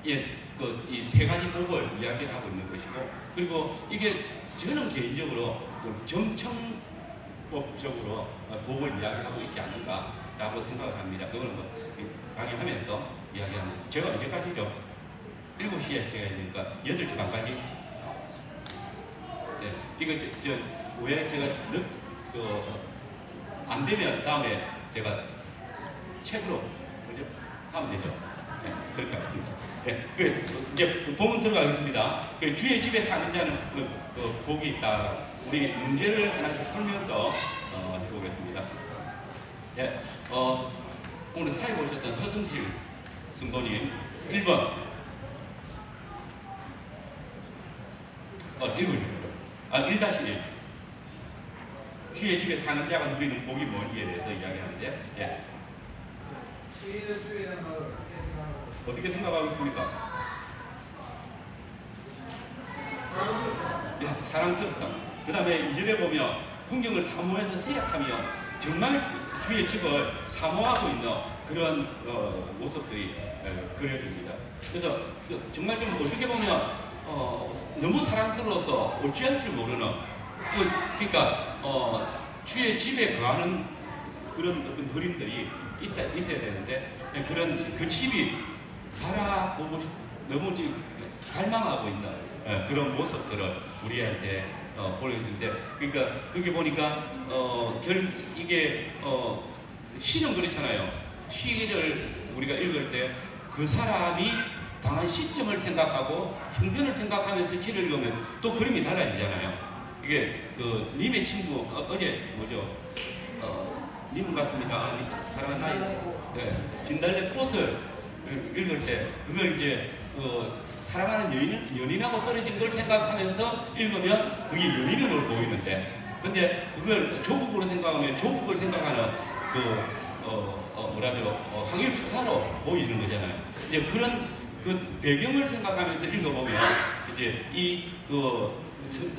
이 세 가지 복을 이야기를 하고 있는 것이고, 그리고 이게 저는 개인적으로 정청법적으로 복을 이야기하고 있지 않을까라고 생각을 합니다. 그거는 강의하면서 이야기합니다. 제가 언제까지죠? 7시에 시작이니까 8시 반까지. 네, 이거 왜 제가 안 되면 다음에 제가 책으로 하면 되죠. 네, 그렇게 하겠습니다. 네, 이제 본문 들어가겠습니다. 주의 집에 사는 자는 복이 있다. 우리 문제를 하나씩 풀면서 해보겠습니다. 네, 오늘 사회 보셨던 허승실 성도님 1번. 1-1. 주의 집에 사는 자가 누리는 복이 뭔지에 대해서 이야기하는데, 예. 어떻게 생각하고 있습니까? 사랑스럽다. 그 다음에 2절에 보면 풍경을 사모해서 생각하며 정말 주의 집을 사모하고 있는 그런 모습들이 그려집니다. 그래서 정말 좀 어떻게 보면 너무 사랑스러워서 어찌할 줄 모르는, 그러니까 주의 집에 거하는 그런 어떤 그림들이 있어야 되는데, 그 집이 바라보고 싶고 너무 갈망하고 있는 그런 모습들을 우리한테 보여주는데, 그러니까 그게 보니까 이게 시는 그렇잖아요. 시를 우리가 읽을 때 그 사람이 당한 시점을 생각하고 형편을 생각하면서 시를 읽으면 또 그림이 달라지잖아요. 이게 그 님의 친구 어제 뭐죠? 님은 같습니다. 사랑하는 나이 진달래 꽃을 읽을 때 그걸 이제 사랑하는 연인하고 떨어진 걸 생각하면서 읽으면 그게 연인으로 보이는데, 근데 그걸 조국으로 생각하면 조국을 생각하는 뭐라죠? 항일투사로 보이는 거잖아요. 이제 그런 그 배경을 생각하면서 읽어보면 이제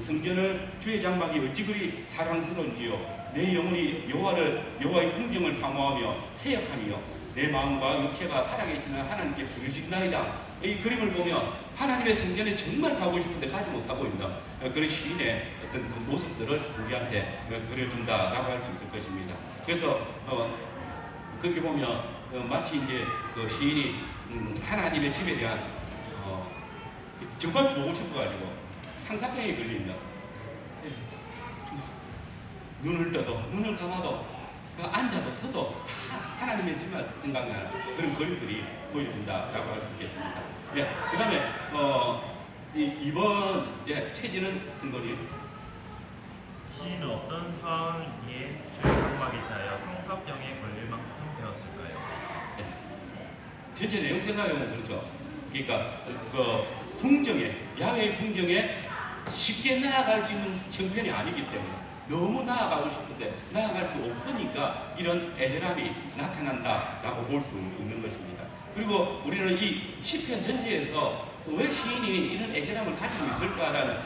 성전을 주의 장막이 어찌 그리 사랑스러운지요. 내 영혼이 여호와의 궁정을 사모하며 새역하며 내 마음과 육체가 살아계시는 하나님께 부르짖나이다. 이 그림을 보면 하나님의 성전에 정말 가고 싶은데 가지 못하고 있는 그런 시인의 어떤 그 모습들을 우리한테 그려준다라고 할 수 있을 것입니다. 그래서 거기 보면 마치 이제 그 시인이 하나님의 집에 대한 정말 보고 싶어가지고 상사병에 걸리는 눈을 떠도 눈을 감아도 앉아도 서도 다 하나님의 집만 생각나는 그런 그림들이 보여준다라고 할 수 있겠습니다. 네, 그 다음에 이번 최지는 선거리 시인은 어떤 상황에 주의 장막에 대하여 상사병에 걸릴 만큼 되었을까요? 네. 전체 내용 생각해보면 그렇죠. 그러니까 궁정에 야훼의 궁정에 쉽게 나아갈 수 있는 형편이 아니기 때문에 너무 나아가고 싶은데 나아갈 수 없으니까 이런 애절함이 나타난다라고 볼 수 있는 것입니다. 그리고 우리는 이 시편 전체에서 왜 시인이 이런 애절함을 가지고 있을까라는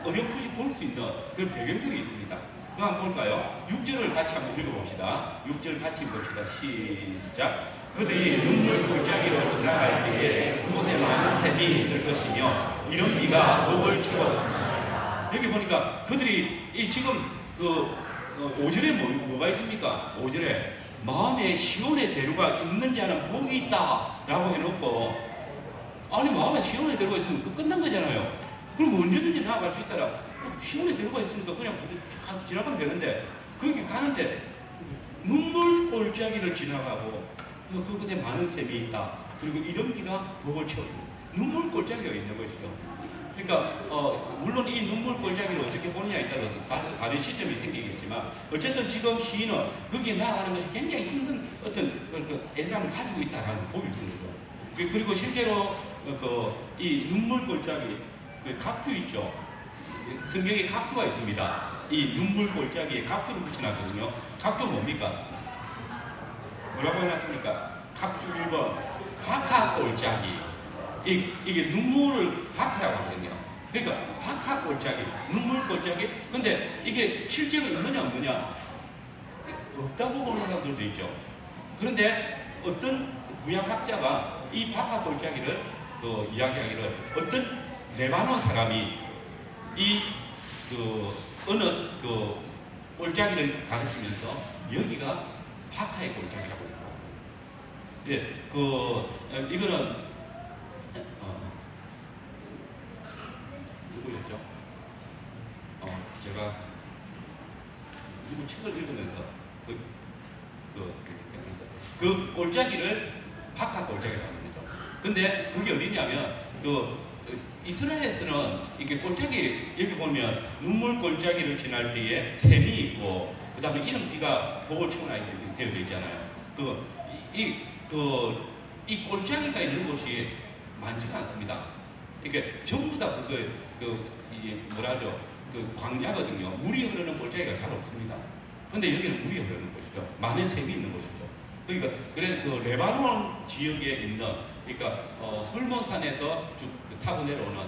어렴풋이 볼 수 있는 그런 배경들이 있습니다. 그거 한번 볼까요? 6절을 같이 한번 읽어봅시다. 6절 같이 봅시다. 시작. 그들이 눈물 골짜기로 지나갈 때에 그곳에 많은 샘이 있을 것이며 이런 비가 목을 채웠습니다. 여기 보니까 그들이 지금 5절에 뭐가 있습니까? 5절에 마음에 시온의 대로가 있는 자는 복이 있다 라고 해놓고, 아니 마음에 시온의 대로가 있으면 그 끝난 거잖아요. 그럼 언제든지 나아갈 수 있다라. 시온의 대로가 있으니까 그냥 쫙 지나가면 되는데 거기 가는데 눈물 골짜기를 지나가고 그곳에 많은 샘이 있다. 그리고 이런 비가 복을 채우고 눈물 골짜기가 있는 것이죠. 그러니까 물론 이 눈물 골짜기를 어떻게 보느냐에 따라서 다른 시점이 생기겠지만 어쨌든 지금 시인은 거기에 나아가는 것이 굉장히 힘든 어떤 애들함을 가지고 있다라는 걸 보여주는 거죠. 그리고 실제로 이 눈물 골짜기 각주 있죠. 성경에 각주가 있습니다. 이 눈물 골짜기에 각주를 붙여놨거든요. 각주 뭡니까? 뭐라고 해놨습니까? 각주 1번 박하 골짜기. 이게 눈물을 박하라고 하거든요. 그러니까 박하 골짜기, 눈물 골짜기. 근데 이게 실제로 있느냐 없느냐? 없다고 보는 사람들도 있죠. 그런데 어떤 구약학자가 이 박하 골짜기를 이야기하기를 어떤 레바논 사람이 어느 골짜기를 가르치면서 여기가 박하의 골짜기라고 했다. 예, 이거는 누구였죠? 제가 이분 책을 읽으면서 그 골짜기를 박하 골짜기라고 합니다. 근데 그게 어디냐면 이스라엘에서는 이렇게 골짜기 여기 보면 눈물 골짜기를 지날 때에 샘이 있고 그 다음에 이런 비가 복을 채우나 되어져 있잖아요. 이 골짜기가 있는 곳이 많지가 않습니다. 이게 전부 다 이게 뭐라죠? 광야거든요. 물이 흐르는 골짜기가 잘 없습니다. 근데 여기는 물이 흐르는 곳이죠. 많은 샘이 있는 곳이죠. 그러니까 레바논 지역에 있는 헐몬산에서 쭉 타고 내려오는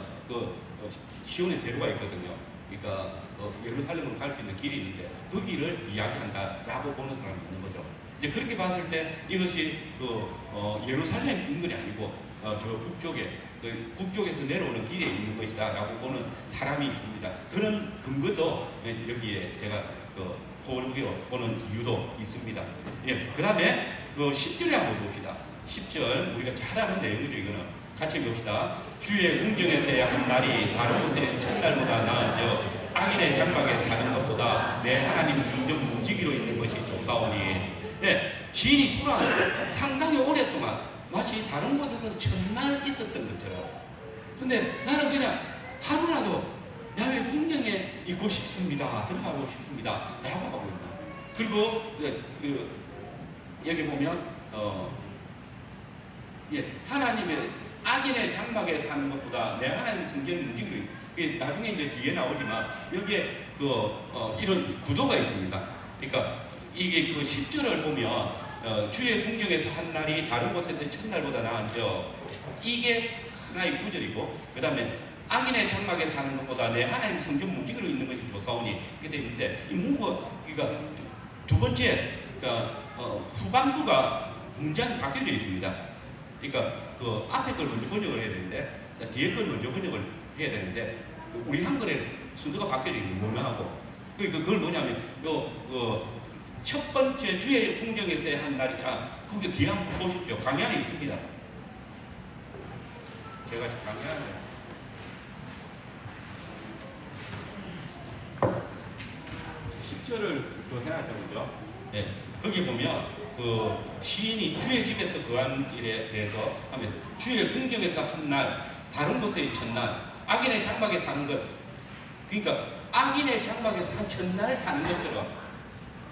시온의 대로가 있거든요. 그러니까 예루살렘으로 갈 수 있는 길이 있는데 그 길을 이야기한다라고 보는 사람이 있는 거죠. 이제 그렇게 봤을 때 이것이 예루살렘 인근이 아니고 저 북쪽에서 내려오는 길에 있는 것이다라고 보는 사람이 있습니다. 그런 근거도 여기에 제가 보는 이유도 있습니다. 예, 그 다음에 10절에 한번 봅시다. 10절 우리가 잘 아는 내용이죠. 이거는 같이 봅시다. 주의 궁정에서의 한 날이 다른 곳에 첫날보다 나은즉 악인의 장막에 사는 것보다 내 하나님 성전 문지기로 있는 것이 좋사오니. 예, 지인이 돌아왔는데 상당히 오랫동안 마치 다른 곳에서 첫날 있었던 것처럼. 근데 나는 그냥 하루라도 야훼 궁정에 있고 싶습니다. 들어가고 싶습니다. 라고 하고 있다. 그리고 여기 보면 하나님의 악인의 장막에 사는 것보다 내 하나님의 성전을 움직이는, 이게 나중에 이제 뒤에 나오지만 여기에 이런 구도가 있습니다. 그러니까 이게 그 10절을 보면 주의 궁정에서 한 날이 다른 곳에서 첫날보다 나은저, 이게 하나의 구절이고, 그 다음에 악인의 장막에 사는 것보다 내 하나님 성전 움직이고 있는 것이 조사오니, 이렇게 되어 있는데, 이 문구가, 그러니까 두 번째, 그러니까 후반부가 문장이 바뀌어져 있습니다. 그러니까 그 앞에 걸 먼저 번역을 해야 되는데, 뒤에 걸 먼저 번역을 해야 되는데, 우리 한글에 순서가 바뀌어져 있는 뭐하고, 그걸 뭐냐면 첫 번째 주의 궁정에서의 한 날이, 거기 뒤에 한번 보십시오. 강연에 있습니다. 제가 강연을 10절을 또 해놨죠, 그죠? 네. 거기 보면 그 시인이 주의 집에서 거한 일에 대해서 하면서, 주의 궁정에서 한 날, 다른 곳의 첫날, 악인의 장막에 사는 것, 그러니까 악인의 장막에서 한 첫날 사는 것처럼,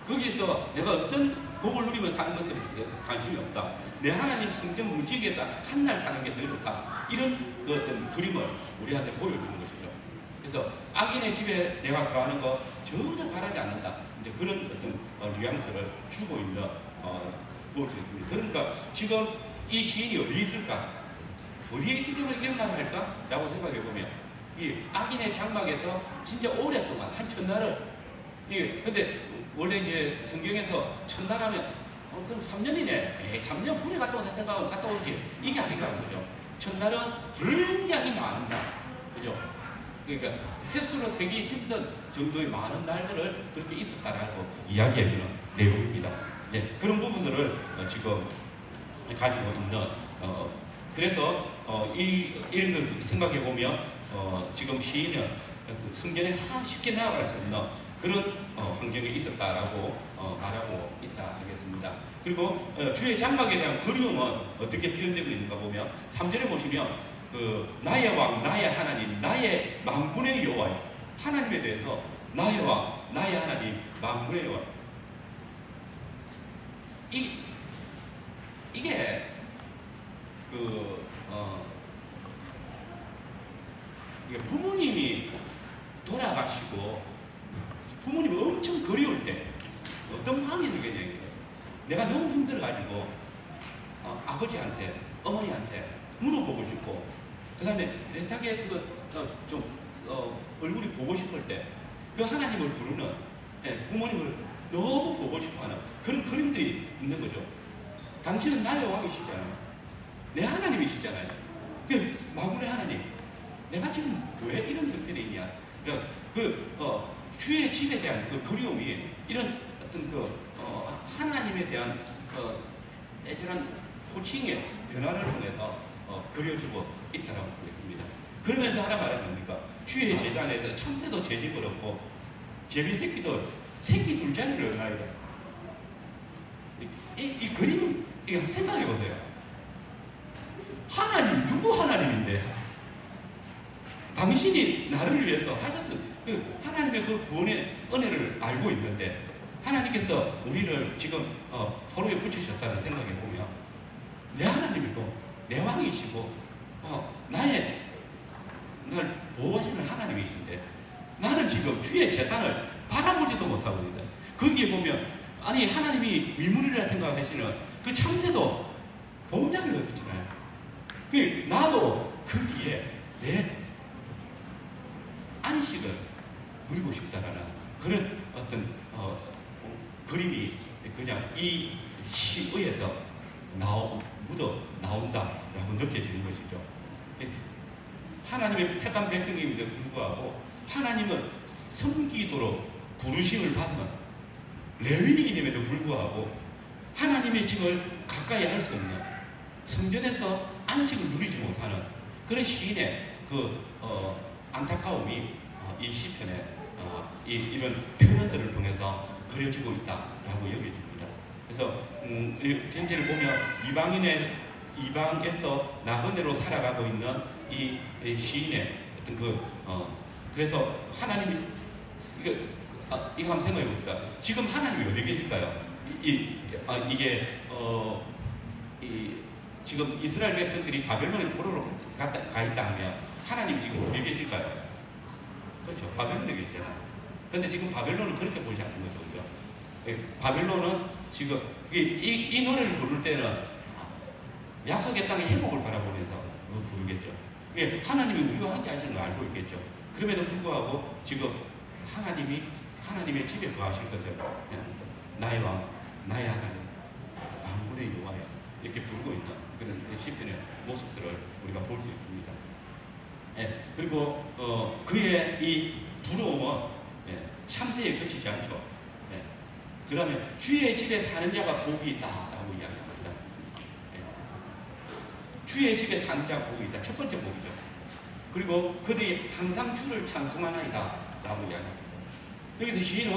거기서 내가 어떤 복을 누리며 사는 것에 대해서 관심이 없다. 내 하나님 성전 무지개에서 한 날 사는 게 더 좋다. 이런 그 어떤 그림을 우리한테 보여주는 것이죠. 그래서 악인의 집에 내가 거하는 거 전혀 바라지 않는다. 이제 그런 어떤 뉘앙스를 주고 있는 무엇이 있습니다. 그러니까 지금 이 시인이 어디에 있을까? 어디에 있기 때문에 이런 말을 할까? 라고 생각해 보면, 이 악인의 장막에서 진짜 오랫동안 한 첫날을, 근데 원래 이제 성경에서 첫날 하면 어떤 3년이네, 3년 후에 갔다 오자 생각하면 갔다 오지, 이게 아니라는 거죠. 첫날은 굉장히 많은 날, 그죠? 그러니까 횟수로 세기 힘든 정도의 많은 날들을 그렇게 있었다라고 이야기해주는 내용입니다. 네, 그런 부분들을 지금 가지고 있는, 그래서 이런 걸 생각해 보면 지금 시인은 성전에 쉽게 나아갈 수 있는 그런 환경에 있었다라고 말하고 있다 하겠습니다. 그리고 주의 장막에 대한 그리움은 어떻게 표현되고 있는가 보면 3절에 보시면 나의 왕, 나의 하나님, 나의 만군의 여호와, 하나님에 대해서 나의 왕, 나의 하나님, 만군의 여호와, 이게 이게 부모님이 돌아가시고 부모님이 엄청 그리울 때 어떤 마음이 들겠냐고요. 내가 너무 힘들어가지고 아버지한테, 어머니한테 물어보고 싶고, 그 다음에 내 자기의 얼굴이 보고 싶을 때 그 하나님을 부르는, 부모님을 너무 보고 싶어하는 그런 그림들이 있는 거죠. 당신은 나의 왕이시잖아요. 내 하나님이시잖아요. 그 마구의 하나님, 내가 지금 왜 이런 형편에 있냐? 주의 집에 대한 그 그리움이 이런 어떤 하나님에 대한 애절한 호칭의 변화를 통해서 그려지고 있다고 보겠습니다. 그러면서 하나 말하는 겁니까? 주의 제단에서 참새도 제집을 얻고 제비 새끼도 새끼 둘자리를 얻나이다. 이 그림은 이거 생각해 보세요. 하나님, 누구 하나님인데 당신이 나를 위해서 하셨던 그 하나님의 그 구원의 은혜를 알고 있는데, 하나님께서 우리를 지금 포로에 붙이셨다는 생각해 보면 내 하나님이고 내 왕이시고 날 보호하시는 하나님이신데, 나는 지금 주의 재단을 바라보지도 못하고 있다. 거기에 보면 아니 하나님이 미물이라 생각하시는 그 참새도 봉자를 얻었잖아요. 나도 거기에 내 안식을 누리고 싶다라는 그런 어떤 그림이 그냥 이 시의에서 묻어 나온다라고 느껴지는 것이죠. 하나님의 택한 백성임에도 불구하고 하나님은 섬기도록 부르심을 받은 레위인임에도 불구하고 하나님의 집을 가까이 할 수 없는, 성전에서 안식을 누리지 못하는 그런 시인의 안타까움이 이 시편에 이런 표현들을 통해서 그려지고 있다라고 여겨집니다. 그래서 전체를 보면 이방에서 나그네로 살아가고 있는 이 시인의 어떤 그래서 하나님이 이거 한번 생각해 봅시다. 지금 하나님이 어디 계실까요? 지금 이스라엘 백성들이 바벨론의 포로로 가 있다 하면 하나님 지금 어디 계실까요? 그렇죠. 바벨론에 계시잖아요. 근데 지금 바벨론은 그렇게 보지 않는 거죠. 그죠? 바벨론은 지금 이 노래를 부를 때는 약속의 땅의 회복을 바라보면서 부르겠죠. 하나님이 우리와 함께 하시는 걸 알고 있겠죠. 그럼에도 불구하고 지금 하나님의 집에 거하실 것을 나의 왕, 나의 하나님, 만군의 여호와여 이렇게 부르고 있는 그런 시편의 모습들을 우리가 볼 수 있습니다. 그리고 그의 이 부러움은 참새에 그치지 않죠. 그 다음에 주의 집에 사는 자가 복이 있다라고 이야기합니다. 주의 집에 사는 자가 복이 있다. 첫 번째 복이죠. 그리고 그들이 항상 주를 찬송하나이다 라고 이야기합니다. 여기서 시인은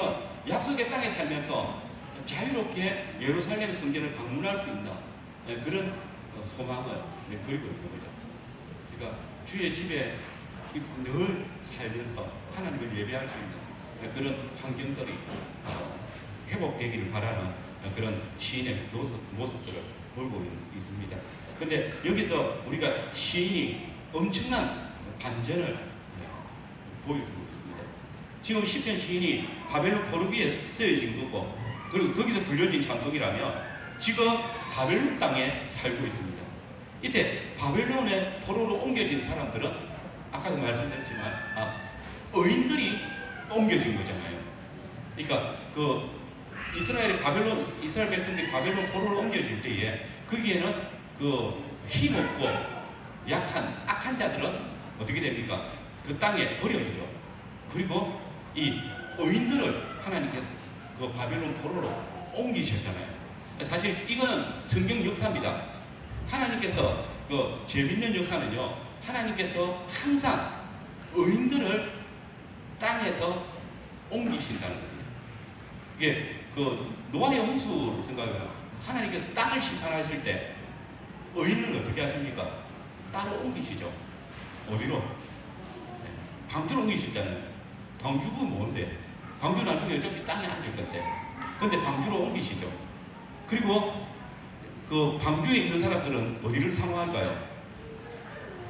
약속의 땅에 살면서 자유롭게 예루살렘 성전을 방문할 수 있는 그런 소망을 그리고 있는 거죠. 그러니까 주의 집에 늘 살면서 하나님을 예배할 수 있는 그런 환경들이 회복되기를 바라는 그런 시인의 모습들을 보이고 있습니다. 그런데 여기서 우리가 시인이 엄청난 반전을 보여주고 있습니다. 지금 시편 시인이 바벨론 포로기에 쓰여진 거고, 그리고 거기서 불려진 찬송이라면 지금 바벨론 땅에 살고 있습니다. 이때 바벨론의 포로로 옮겨진 사람들은 아까도 말씀드렸지만 의인들이 옮겨진 거잖아요. 그러니까 이스라엘 백성들이 바벨론 포로로 옮겨질 때에 거기에는 힘없고 약한 악한 자들은 어떻게 됩니까? 그 땅에 버려지죠. 그리고 이 의인들을 하나님께서 그 바벨론 포로로 옮기셨잖아요. 사실 이거는 성경 역사입니다. 하나님께서 재밌는 역사는요, 하나님께서 항상 의인들을 땅에서 옮기신다는 거예요. 이게 노아의 홍수를 생각해요. 하나님께서 땅을 심판하실 때 의인은 어떻게 하십니까? 땅을 옮기시죠. 어디로? 방주로 옮기시잖아요. 방주가 뭔데? 방주 나중에 어차피 땅에 앉을 건데. 근데 방주로 옮기시죠. 그리고 그 방주에 있는 사람들은 어디를 사모할까요?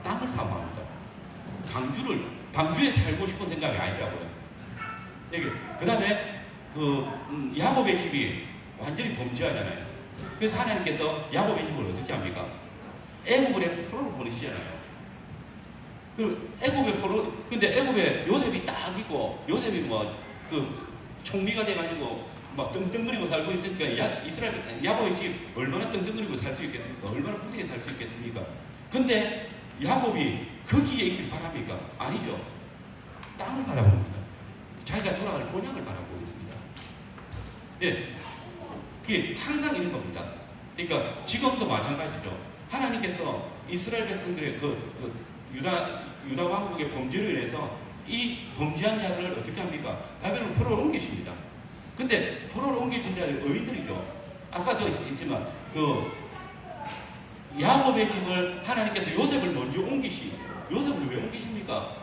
땅을 사모합니다. 방주에 살고 싶은 생각이 아니라고요. 그 다음에 야곱의 집이 완전히 범죄하잖아요. 그래서 하나님께서 야곱의 집을 어떻게 합니까? 애굽의 포로로 보내시잖아요. 근데 애굽에 요셉이 딱 있고, 요셉이 총리가 돼가지고 막 떵떵거리고 살고 있으니까 야곱의 집 얼마나 떵떵거리고 살 수 있겠습니까? 얼마나 풍성하게 살 수 있겠습니까? 근데 야곱이 거기에 있길 바랍니까? 아니죠. 땅을 바라봅니다. 자기가 돌아갈 본향을 바라보고 있습니다. 그게 항상 이런 겁니다. 그러니까 지금도 마찬가지죠. 하나님께서 이스라엘 백성들의 유다 왕국의 범죄로 인해서 이 범죄한 자들을 어떻게 합니까? 바벨론 포로로 옮기십니다. 근데 포로로 옮겨진 자들이 의인들이죠. 아까도 했지만 야곱의 집을 하나님께서 요셉을 먼저 요셉을 왜 옮기십니까?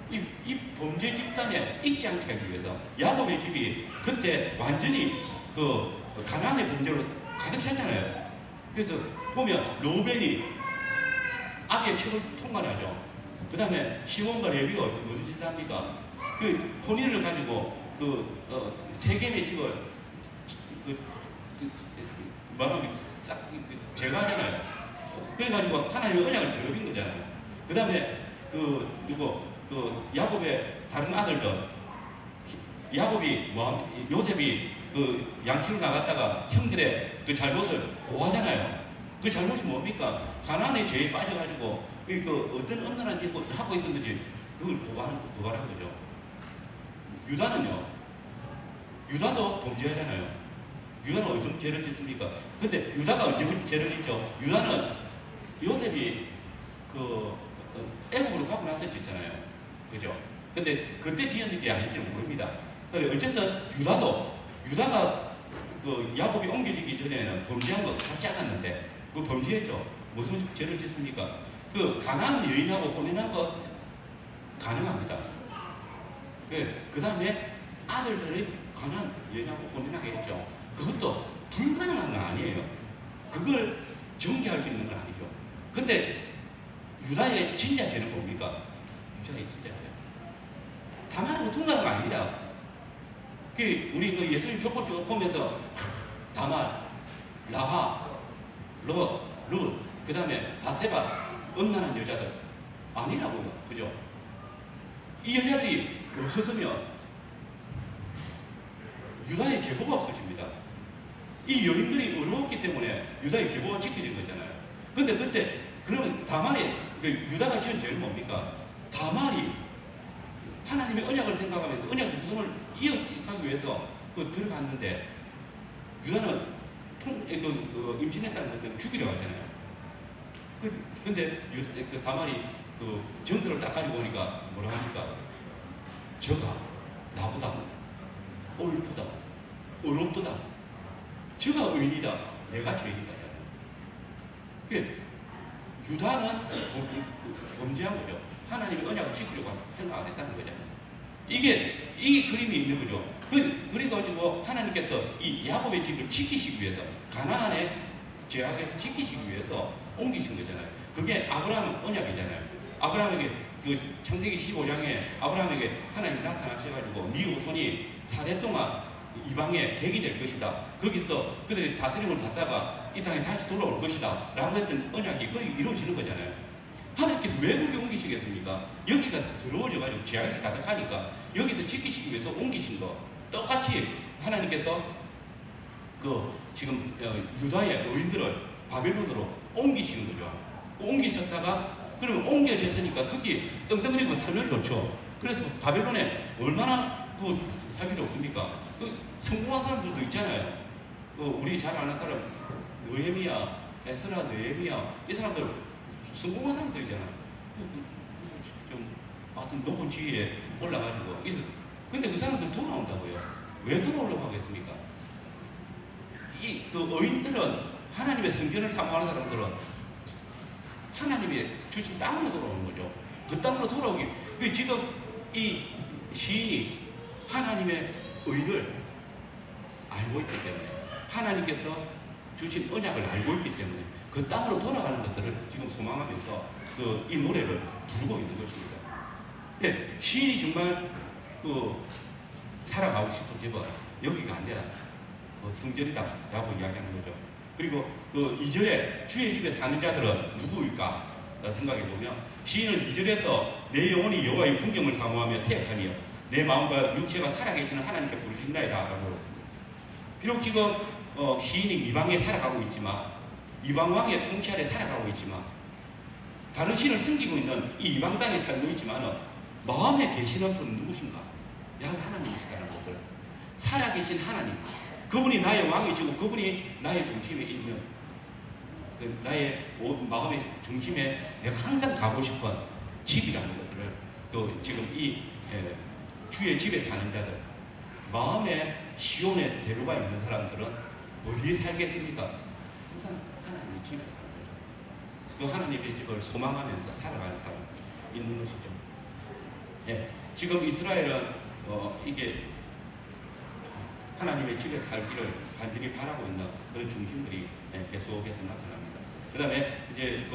이 범죄 집단에 있지 않게 하기 위해서. 야곱의 집이 그때 완전히 가나안의 범죄로 가득 찼잖아요. 그래서 보면 로벤이 악의 책을 통과하죠. 그 다음에 시몬과 레위가 무슨 짓을 합니까? 혼인을 가지고 세겜의 집을 말하면 싹 제거하잖아요. 그래가지고 하나님의 언약을 더럽힌 거잖아요. 그 다음에 야곱의 다른 아들들, 요셉이 양치로 나갔다가 형들의 잘못을 고하잖아요. 그 잘못이 뭡니까? 가나안의 죄에 빠져가지고 어떤 엄연한 짓을 하고 있었는지 그걸 고발한 거죠. 유다도 범죄하잖아요. 유다는 어떤 죄를 짓습니까? 근데 유다가 언제 죄를 짓죠? 유다는 요셉이 애굽으로 가고 나서 짓잖아요. 그죠? 근데 그때 지었는지 아닌지는 모릅니다. 근데 어쨌든 유다가 야곱이 옮겨지기 전에는 범죄한 거 같지 않았는데 범죄했죠. 무슨 죄를 짓습니까? 가나안 여인하고 혼인한 거 가능합니다. 그 다음에 아들들의 가난 여냐고 혼인하게 했죠. 그것도 불가능한 건 아니에요. 그걸 정죄할 수 있는 건 아니죠. 근데 유다의 진짜 죄는 뭡니까? 유다의 진짜 죄. 다만하고 통과한 거 아닙니다. 우리 그 예수님 족보 쭉 보면서 다만, 라하, 롯, 그 다음에 바세바, 음란한 여자들 아니라고요. 그죠? 이 여자들이 없어서면 유다의 계보가 없어집니다. 이 여인들이 어려웠기 때문에 유다의 계보가 지켜진 거잖아요. 근데 그때 그러면 다말이 그 유다가 지은 죄는 뭡니까? 다말이 하나님의 언약을 생각하면서 언약의 구성을 이어가기 위해서 들어갔는데 유다는 임신했다는 것 때문에 죽이려고 하잖아요. 근데 다말이 정도를 딱 가지고 오니까 뭐라 합니까? 저가 나보다 옳보다 어렵도다. 저가 의인이다. 내가 죄인이다. 유다는 범죄한 거죠. 하나님의 언약을 지키려고 생각 안 했다는 거잖아요. 이 그림이 있는 거죠. 그래가지고 하나님께서 이 야곱의 집을 지키시기 위해서, 가나안의 죄악에서 지키시기 위해서 옮기신 거잖아요. 그게 아브라함 언약이잖아요. 아브라함에게 창세기 15장에 아브라함에게 하나님이 나타나셔가지고 네 후손이 4대 동안 이방에 객이 될 것이다. 거기서 그들이 다스림을 받다가 이 땅에 다시 돌아올 것이다. 라고 했던 언약이 거의 이루어지는 거잖아요. 하나님께서 왜 그렇게 옮기시겠습니까? 여기가 더러워져가지고 죄악이 가득하니까 여기서 지키시기 위해서 옮기신 거. 똑같이 하나님께서 지금 유다의 의인들을 바벨론으로 옮기시는 거죠. 옮기셨다가 그러면 옮겨졌으니까 거기 떵떵거리고 살면 좋죠. 그래서 바벨론에 얼마나 살기 좋습니까? 성공한 사람들도 있잖아요. 우리 잘 아는 사람 느헤미야, 에스라, 느헤미야 이 사람들 성공한 사람들이잖아요. 좀 하여튼 높은 지위에 올라가지고 근데 그 사람들 돌아온다고요. 왜 돌아오려고 하겠습니까? 의인들은 하나님의 성전을 사모하는 사람들은 하나님의 주신 땅으로 돌아오는 거죠. 그 땅으로 돌아오기. 지금 이 시인이 하나님의 의를 알고 있기 때문에, 하나님께서 주신 언약을 알고 있기 때문에 그 땅으로 돌아가는 것들을 지금 소망하면서 이 노래를 부르고 있는 것입니다. 네, 시인이 정말 살아가고 싶은 집은 여기가 아니라 성전이다라고 이야기하는 거죠. 그리고 2절에 주의 집에 사는 자들은 누구일까 생각해 보면, 시인은 2절에서 내 영혼이 여호와의 풍경을 사모하며 새약하며 내 마음과 육체가 살아계시는 하나님께 부르신다이다 라고. 비록 지금 시인이 이방에 살아가고 있지만, 이방 왕의 통치 아래 살아가고 있지만, 다른 신을 섬기고 있는 이 이방 땅에 살고 있지만 마음에 계시는 분은 누구신가? 야훼 하나님이시다는 것을, 살아계신 하나님, 그분이 나의 왕이시고 그분이 나의 중심에 있는, 나의 마음의 중심에 내가 항상 가고 싶은 집이라는 것들을 지금 주의 집에 사는 자들, 마음에 시온의 대로가 있는 사람들은 어디에 살겠습니까? 항상 하나님의 집에 사는 거죠. 그 하나님의 집을 소망하면서 살아가는 사람 있는 것이죠. 예, 지금 이스라엘은 이게 하나님의 집에 살기를 간절히 바라고 있는 그런 중심들이 계속해서 나타납니다. 그 다음에 이제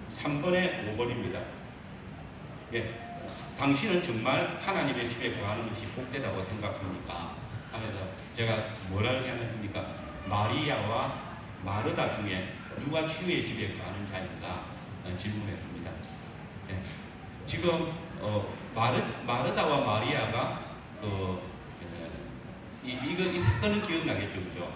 3번에 5번입니다. 예, 당신은 정말 하나님의 집에 거하는 것이 복되다고 생각합니까? 하면서 제가 뭐라고 하겠습니까? 마리아와 마르다 중에 누가 주의 집에 거하는 자인가 질문했습니다. 예, 지금 마르다와 마리아가 이 사건은 기억나겠죠, 그죠?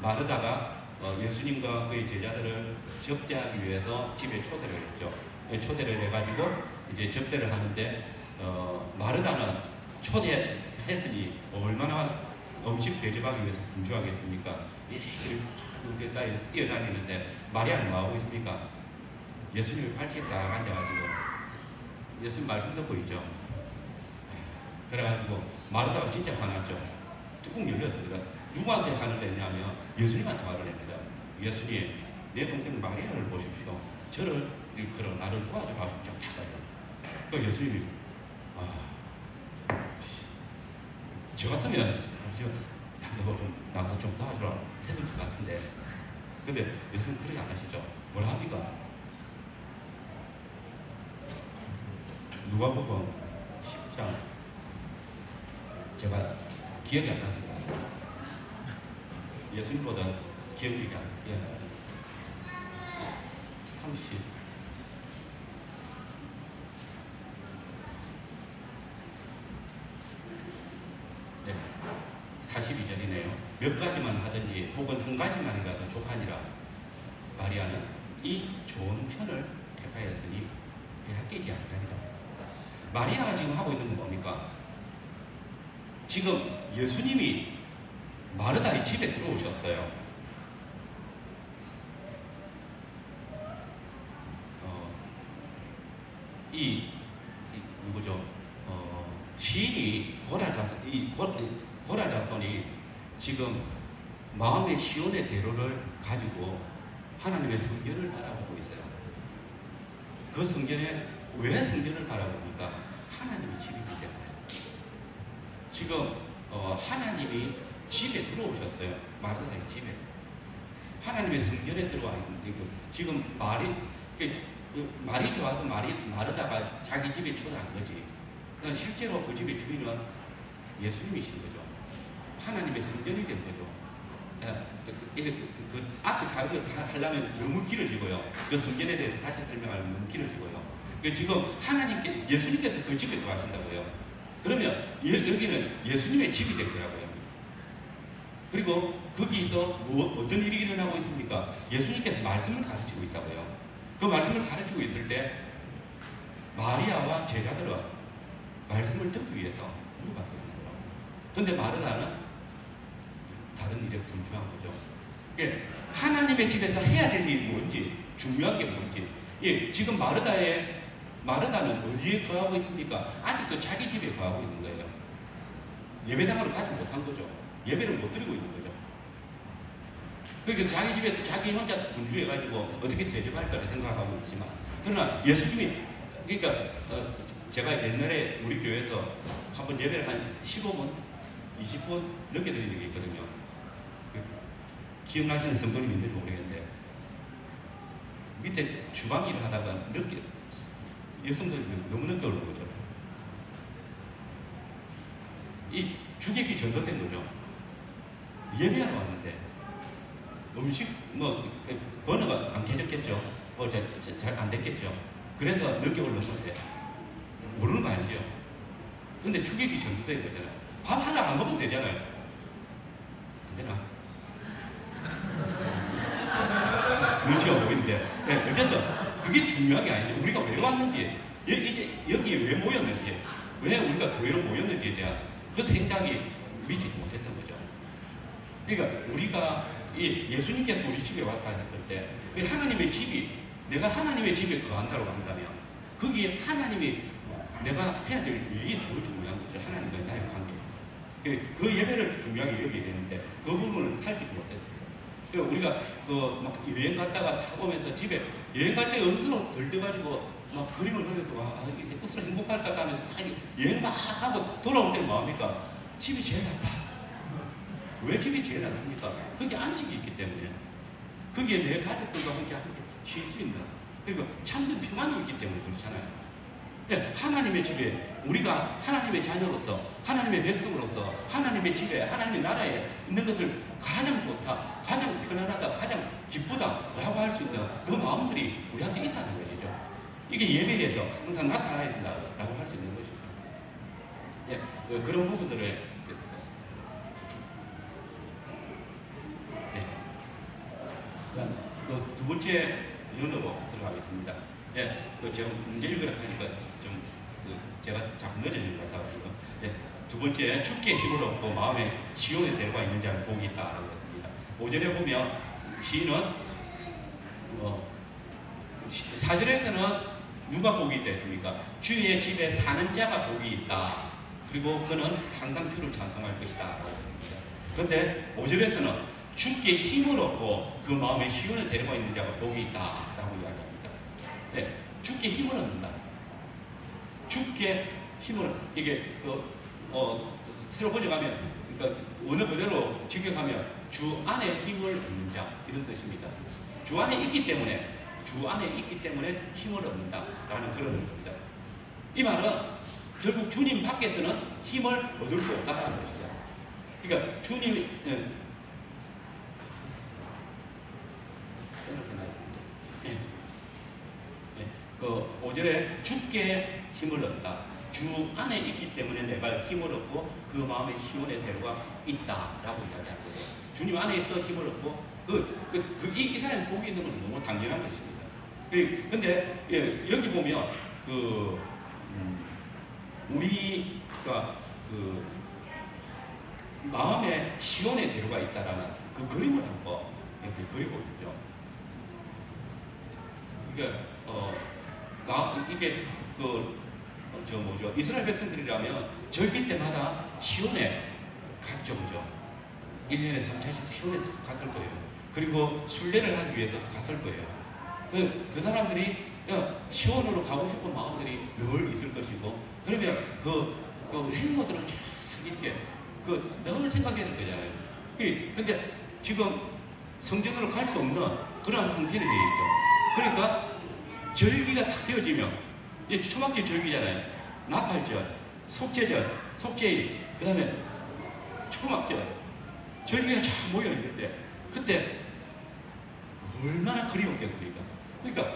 마르다가 예수님과 그의 제자들을 접대하기 위해서 집에 초대를 했죠. 초대를 해가지고 이제 접대를 하는데 마르다는 초대했으니 얼마나 음식 대접하기 위해서 분주하겠습니까? 이렇게 뛰어다니는데 마리아는 뭐하고 있습니까? 예수님의 발치에 딱 앉아가지고 예수님 말씀 듣고 있죠. 그래가지고 마르다가 진짜 화났죠. 뚜껑 열렸습니다. 누구한테 화를 냈냐면 예수님한테 화를 냅니다. 예수님, 내 동생 마리아를 보십시오. 저를 나를 도와줘 가십시오. 그 예수님이 저 같으면 너좀 나가서 좀 도와주라 해줄 것 같은데, 근데 예수님 그렇게 안 하시죠. 뭐라 합니까? 누가복음 10장, 제가 기억이 안 납니다. 예수님보다 기억이 안 나요. 30. 네, 42절이네요. 몇 가지만 하든지 혹은 한 가지만 해도 족하니라. 마리아는 이 좋은 편을 택하였으니 빼앗기지 않다니라. 마리아가 지금 하고 있는 건 뭡니까? 지금 예수님이 마르다의 집에 들어오셨어요. 누구죠? 시인이 고라자손이 지금 마음의 시온의 대로를 가지고 하나님의 성전을 바라보고 있어요. 그 성전에 왜 성전을 바라봅니까? 하나님의 집이기 때문에. 지금 하나님이 집에 들어오셨어요. 마르다의 집에. 하나님의 성전에 들어와 있는데 지금 말이 좋아서 마르다가 자기 집에 초대한 거지. 실제로 그 집의 주인은 예수님이신 거죠. 하나님의 성전이 된 거죠. 이게 그 앞에 다루고 다 하려면 너무 길어지고요. 그 성전에 대해서 다시 설명하면 너무 길어지고요. 지금 예수님께서 그 집에 들어가신다고요. 그러면 여기는 예수님의 집이 되더라고요. 그리고 거기서 어떤 일이 일어나고 있습니까? 예수님께서 말씀을 가르치고 있다고요. 그 말씀을 가르치고 있을 때 마리아와 제자들은 말씀을 듣기 위해서 물어봤거든요. 그런데 마르다는 다른 일에 분주한 거죠. 하나님의 집에서 해야 될 일이 뭔지, 중요한 게 뭔지. 지금 마르다는 어디에 거하고 있습니까? 아직도 자기 집에 거하고 있는 거예요. 예배당으로 가지 못한 거죠. 예배를 못 드리고 있는 거죠. 그래서 자기 집에서 자기 혼자서 분주해가지고 어떻게 대접할까를 생각하고 있지만, 그러나 예수님이, 그러니까 제가 옛날에 우리 교회에서 한번 예배를 한 15분, 20분 늦게 드린 적이 있거든요. 기억나시는 성도님 있는지 모르겠는데, 밑에 주방 일을 하다가 늦게, 여성들이 너무 늦게 오는 거죠. 이 주객이 전도된 거죠. 예배하러 왔는데, 음식, 번호가 안 켜졌겠죠. 잘 안 됐겠죠. 그래서 늦게 오는 건데, 모르는 거 아니죠. 근데 주객이 전도된 거잖아요. 밥 하나 안 먹으면 되잖아요. 안 되나? 눈치가 보이는데, 어쨌든 그게 중요한 게 아니죠. 우리가 왜 왔는지, 여기에 왜 모였는지, 왜 우리가 교회로 모였는지에 대한 그 생각이 미치지 못했던 거죠. 그러니까 우리가 예수님께서 우리 집에 왔다 했을 때, 하나님의 집이, 내가 하나님의 집에 거한다고 한다면, 거기에 하나님이 내가 해야 될 일이 더 중요한 거죠. 하나님과 나의 관계. 그 예배를 중요하게 여기게 되는데, 그 부분을 살피지 못했어요. 우리가 막 여행 갔다가 타보면서 집에 여행 갈 때 음수로 들떠가지고 막 그림을 그려서 와 이게 끝으로 행복할 것 같다 하면서 여행 막 하고 돌아올 때는 뭐합니까? 집이 제일 낫다. 왜 집이 제일 낫습니까? 거기에 안식이 있기 때문에, 거기에 내 가족들과 함께 쉴 수 있는, 그리고 참된 평안이 있기 때문에 그렇잖아요. 하나님의 집에, 우리가 하나님의 자녀로서, 하나님의 백성으로서 하나님의 집에, 하나님의 나라에 있는 것을 가장 좋다, 가장 편안하다, 가장 기쁘다라고 할 수 있는 그 마음들이 우리한테 있다는 것이죠. 이게 예배에서 항상 나타나야 된다라고 할 수 있는 것이죠. 그런 부분들을 두 번째 연어로 들어가겠습니다. 제가 문제 읽으라 하니까 좀 제가 자꾸 늦어진 것 같아가지고, 두 번째, 주께 힘을 얻고 마음에 시온의 대로가 있는 자를 복이 있다라고 했습니다. 5절에 보면 시인은 4절에서는 누가 복이 있다 했습니까? 주의 집에 사는 자가 복이 있다. 그리고 그는 항상 주를 찬송할 것이다 라고 했습니다. 그런데 5절에서는 주께 힘을 얻고 그 마음에 시온의 대로가 있는 자가 복이 있다 라고 이야기합니다. 주께 힘을 얻는다. 주께 힘을, 이게 새로 번역하면, 그러니까 원어 그대로 직역하면 주 안에 힘을 얻는 자, 이런 뜻입니다. 주 안에 있기 때문에 힘을 얻는다라는 그런 의미입니다. 이 말은 결국 주님 밖에서는 힘을 얻을 수 없다는 것이죠. 그러니까 주님이 그 5절에 주께 힘을 얻다. 주 안에 있기 때문에 내가 힘을 얻고 그 마음에 시온의 대로가 있다라고 이야기하거든요. 주님 안에서 힘을 얻고 이 사람이 복이 있는 건 너무 당연한 것입니다. 근데 여기 보면 우리가 마음에 시온의 대로가 있다라는 그 그림을 한번 이렇게 그려보죠. 이게 이스라엘 백성들이라면 절기 때마다 시온에 갔죠, 그죠? 1년에 3차씩 시온에 갔을 거예요. 그리고 순례를 하기 위해서도 갔을 거예요. 그 사람들이 시온으로 가고 싶은 마음들이 늘 있을 것이고, 그러면 그 행보들을 쫙 이렇게 늘 생각해야 될 거잖아요. 근데 지금 성전으로 갈 수 없는 그런 형편이 되겠죠. 그러니까 절기가 탁 되어지면, 초막절 절기잖아요. 나팔절, 속죄절, 속죄일, 그 다음에 초막절, 절기가 쫙 모여 있는데, 그때 얼마나 그리웠겠습니까? 그러니까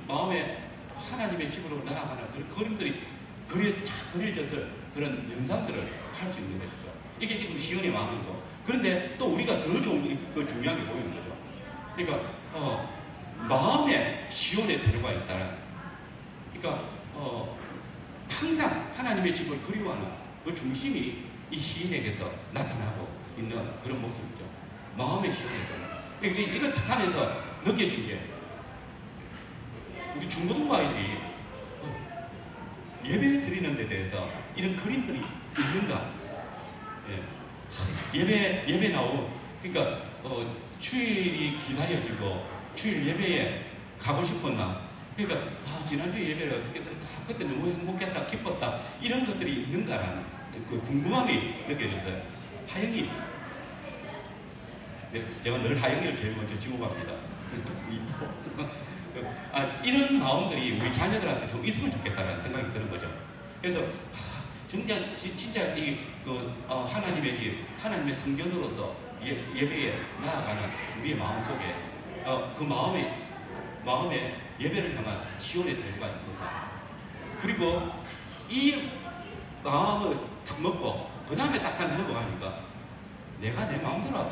마음에 하나님의 집으로 나아가는 그런 그림들이 그려져서 그런 연상들을 할 수 있는 것이죠. 이게 지금 시온의 마음이고, 그런데 또 우리가 더 중요하게 보이는 거죠. 그러니까 마음에 시온의 대로가 있다는, 그러니까 항상 하나님의 집을 그리워하는 그 중심이 이 시인에게서 나타나고 있는 그런 모습이죠. 마음의 시온의 대로. 이거 하면서 느껴진 게, 우리 중고등부 아이들이 예배 드리는 데 대해서 이런 그림들이 있는가? 예배 나온, 그러니까 주일이 기다려지고 주일 예배에 가고 싶었나? 그러니까 지난주 예배를 어떻게 들었다, 그때 너무 행복했다, 기뻤다, 이런 것들이 있는가라는 그 궁금함이 느껴졌어요. 하영이, 제가 늘 하영이를 제일 먼저 지목합니다. 이런 마음들이 우리 자녀들한테 좀 있으면 좋겠다는 생각이 드는 거죠. 그래서 진짜 하나님의 집, 하나님의 성전으로서 예배에 나아가는 우리의 마음 속에 그 마음에 예배를 향한 시온의 대로가 있는 거다. 그리고 이 마음을 탁 먹고 그 다음에 딱 하나 넘어가니까 내가 내 마음대로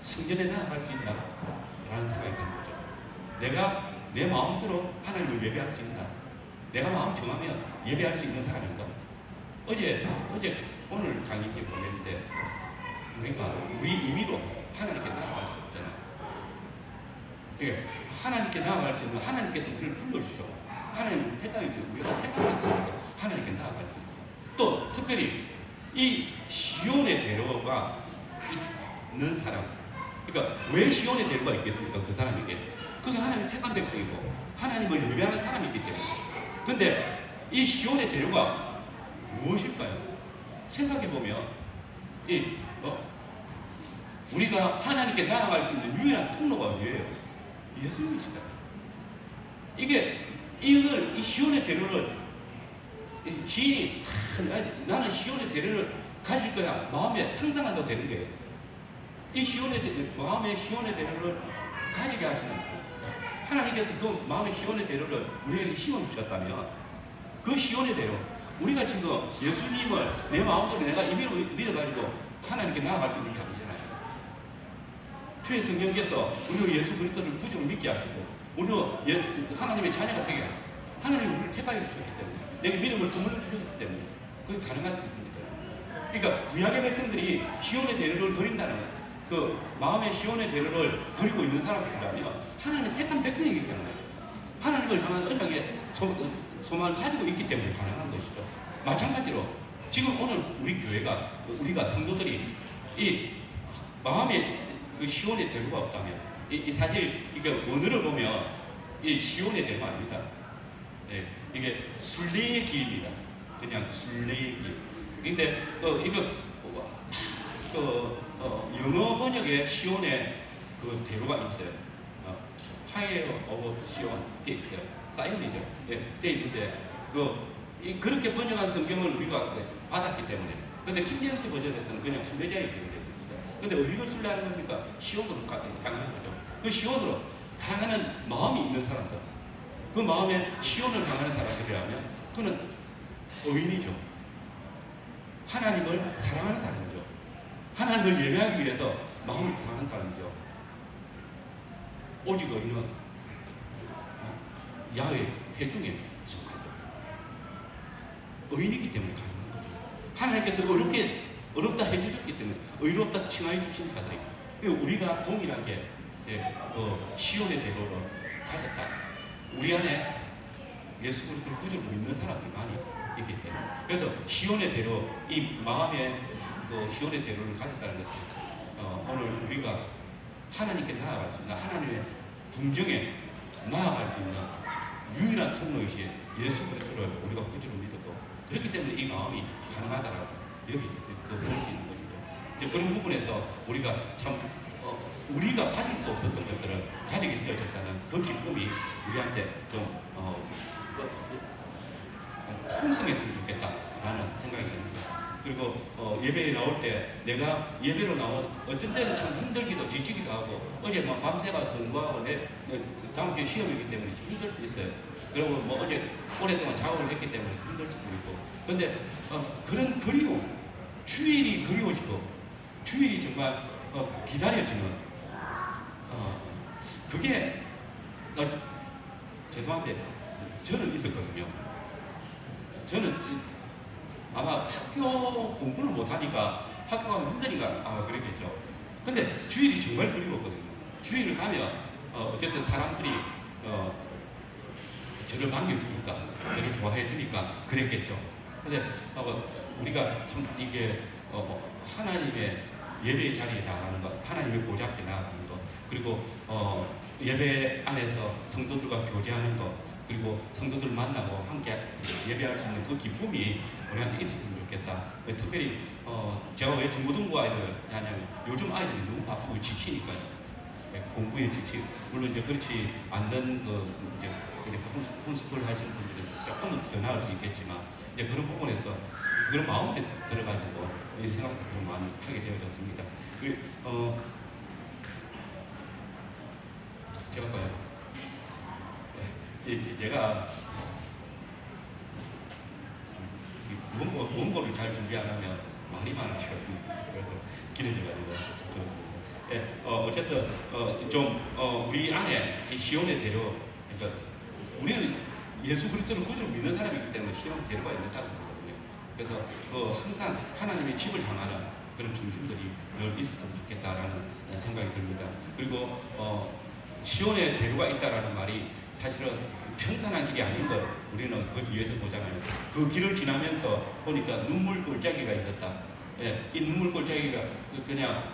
성전에 나아갈 수 있다 라는 생각이 드는 거죠. 내가 내 마음대로 하나님을 예배할 수 있다. 내가 마음 정하면 예배할 수 있는 사람인가? 어제 오늘 강의지 보냈는데, 우리 임의로 하나님께 나아갈 수 없잖아요. 하나님께 나아갈 수 있는, 하나님께서 우리를 불러주셔. 하나님 우리가 택하면서 하나님께 나아갈 수 있고, 또 특별히 이 시온의 대로가 있는 사람, 그러니까 왜 시온의 대로가 있겠습니까? 그 사람에게 그게 하나님의 택한 백성이고 하나님을 예배하는 사람이기 때문에. 근데 이 시온의 대로가 무엇일까요? 생각해보면 우리가 하나님께 나아갈 수 있는 유일한 통로가 뭐예요? 예수님이시다. 이 시온의 대로를 시인이 나는 시온의 대로를 가질 거야 마음에 상상한다고 되는 거예요. 마음의 시온의 대로를 가지게 하시는 거예요. 하나님께서 그 마음의 시온의 대로를 우리에게 심어주셨다면, 그 시온의 대로, 우리가 지금 예수님을 내 마음으로 내가 임의로 믿어가지고 하나님께 나아갈 수 있는 게 아니잖아요. 주의 성령께서 우리 예수 그리스도를 구주로 믿게 하시고 우리로 하나님의 자녀가 되게 하시고 하나님이 우리를 택하여 주셨기 때문에, 내게 믿음을 선물로 주셨기 때문에 그게 가능할 수 있는 거예요. 그러니까 구약의 백성들이 시온의 대로를 그린다는 그 마음의 시온의 대로를 그리고 있는 사람들이라면 하나님 택한 백성이기 때문에 하나님을 향한 언약의 소망을 가지고 있기 때문에 가능한 것이죠. 마찬가지로 지금 오늘 우리가 성도들이 이 마음에 그 시온의 대로가 없다면, 사실 이게 원어를 보면 이 시온의 대로가 아닙니다. 이게 순례의 길입니다. 그냥 술래기. 근데 이거 영어 번역에 시온에 그 대로가 있어요. Fire of Sion 돼 있어요. 사이언이죠. 예, 돼 있는데 그렇게 번역한 성경을 우리가 받았기 때문에. 근데 킹제임스 버전에서는 그냥 순례자의 기록이 되어 있습니다. 근데 어디로 순례하는 겁니까? 시온으로 향하는 거죠. 그 시온으로 향하는 마음이 있는 사람들. 그 마음에 시온을 향하는 사람들이라면 그는 의인이죠. 하나님을 사랑하는 사람이죠. 하나님을 예배하기 위해서 마음을 다하는 사람이죠. 오직 의인은 야훼 회중에 속하죠. 의인이기 때문에 가능한 거죠. 하나님께서 어렵다 해주셨기 때문에 의롭다 칭하여 주신 자들이 우리가 동일하게 시온의 대로를 가졌다. 우리 안에 예수 그리스도를 구주로 믿는 사람들이 많이 있기 때문에 그래서 시온의 대로 이 마음에 시온의 대로를 가졌다는 것은 오늘 우리가 하나님께 나아갈 수 있는 하나님의 궁정에 나아갈 수 있는 유일한 통로이신 예수 그리스도를 우리가 구주로 믿어도 그렇기 때문에 이 마음이 가능하다라고 여기 볼 수 있는 것이죠. 이제 그런 부분에서 우리가 참 우리가 가질 수 없었던 것들을 가지게 되어졌다는 그 기쁨이 우리한테 좀 풍성했으면 좋겠다라는 생각이 듭니다. 그리고 예배에 나올 때 내가 예배로 나온 어떤 때는 참 힘들기도 지치기도 하고 어제 막 밤새가 공부하고 다음 주에 시험이기 때문에 힘들 수 있어요. 그리고 뭐 어제 오랫동안 작업을 했기 때문에 힘들 수도 있고 그런데 그런 그리움 주일이 그리워지고 주일이 정말 기다려지는 그게 죄송한데 저는 있었거든요. 저는 아마 학교 공부를 못하니까 학교 가면 힘드니까 아마 그랬겠죠. 근데 주일이 정말 그리웠거든요. 주일을 가면 어쨌든 사람들이 저를 반겨주니까 저를 좋아해 주니까 그랬겠죠. 근데 우리가 참 이게 하나님의 예배 자리에 나가는 것, 하나님의 보좌 앞에 나가는 것, 그리고 예배 안에서 성도들과 교제하는 것, 그리고 성도들 만나고 함께 예배할 수 있는 그 기쁨이 우리한테 있었으면 좋겠다. 특별히 제가 왜 중고등부 아이들 하냐면 요즘 아이들이 너무 바쁘고 지치니까요. 공부에 지치 물론 이제 그렇지 않는 이제 홈스쿨 하시는 분들은 조금 더 나을 수 있겠지만 이제 그런 부분에서 그런 마음에 들어가지고 이 생각도 좀 많이 하게 되어졌습니다. 제가 봐요. 제가 원고를 잘 준비 안 하면 말이 많아지거든요. 그래서 길어져가지고. 어쨌든 우리 안에 이 시온의 대로, 그러니까 우리는 예수 그리스도를 구주로 믿는 사람이기 때문에 시온 대로가 있다는 거거든요. 그래서 항상 하나님의 집을 향하는 그런 중심들이 늘 있었으면 좋겠다라는 생각이 듭니다. 그리고 시온의 대로가 있다라는 말이 사실은 평탄한 길이 아닌 걸 우리는 그 뒤에서 보잖아요. 그 길을 지나면서 보니까 눈물 골짜기가 있었다. 예, 이 눈물 골짜기가 그냥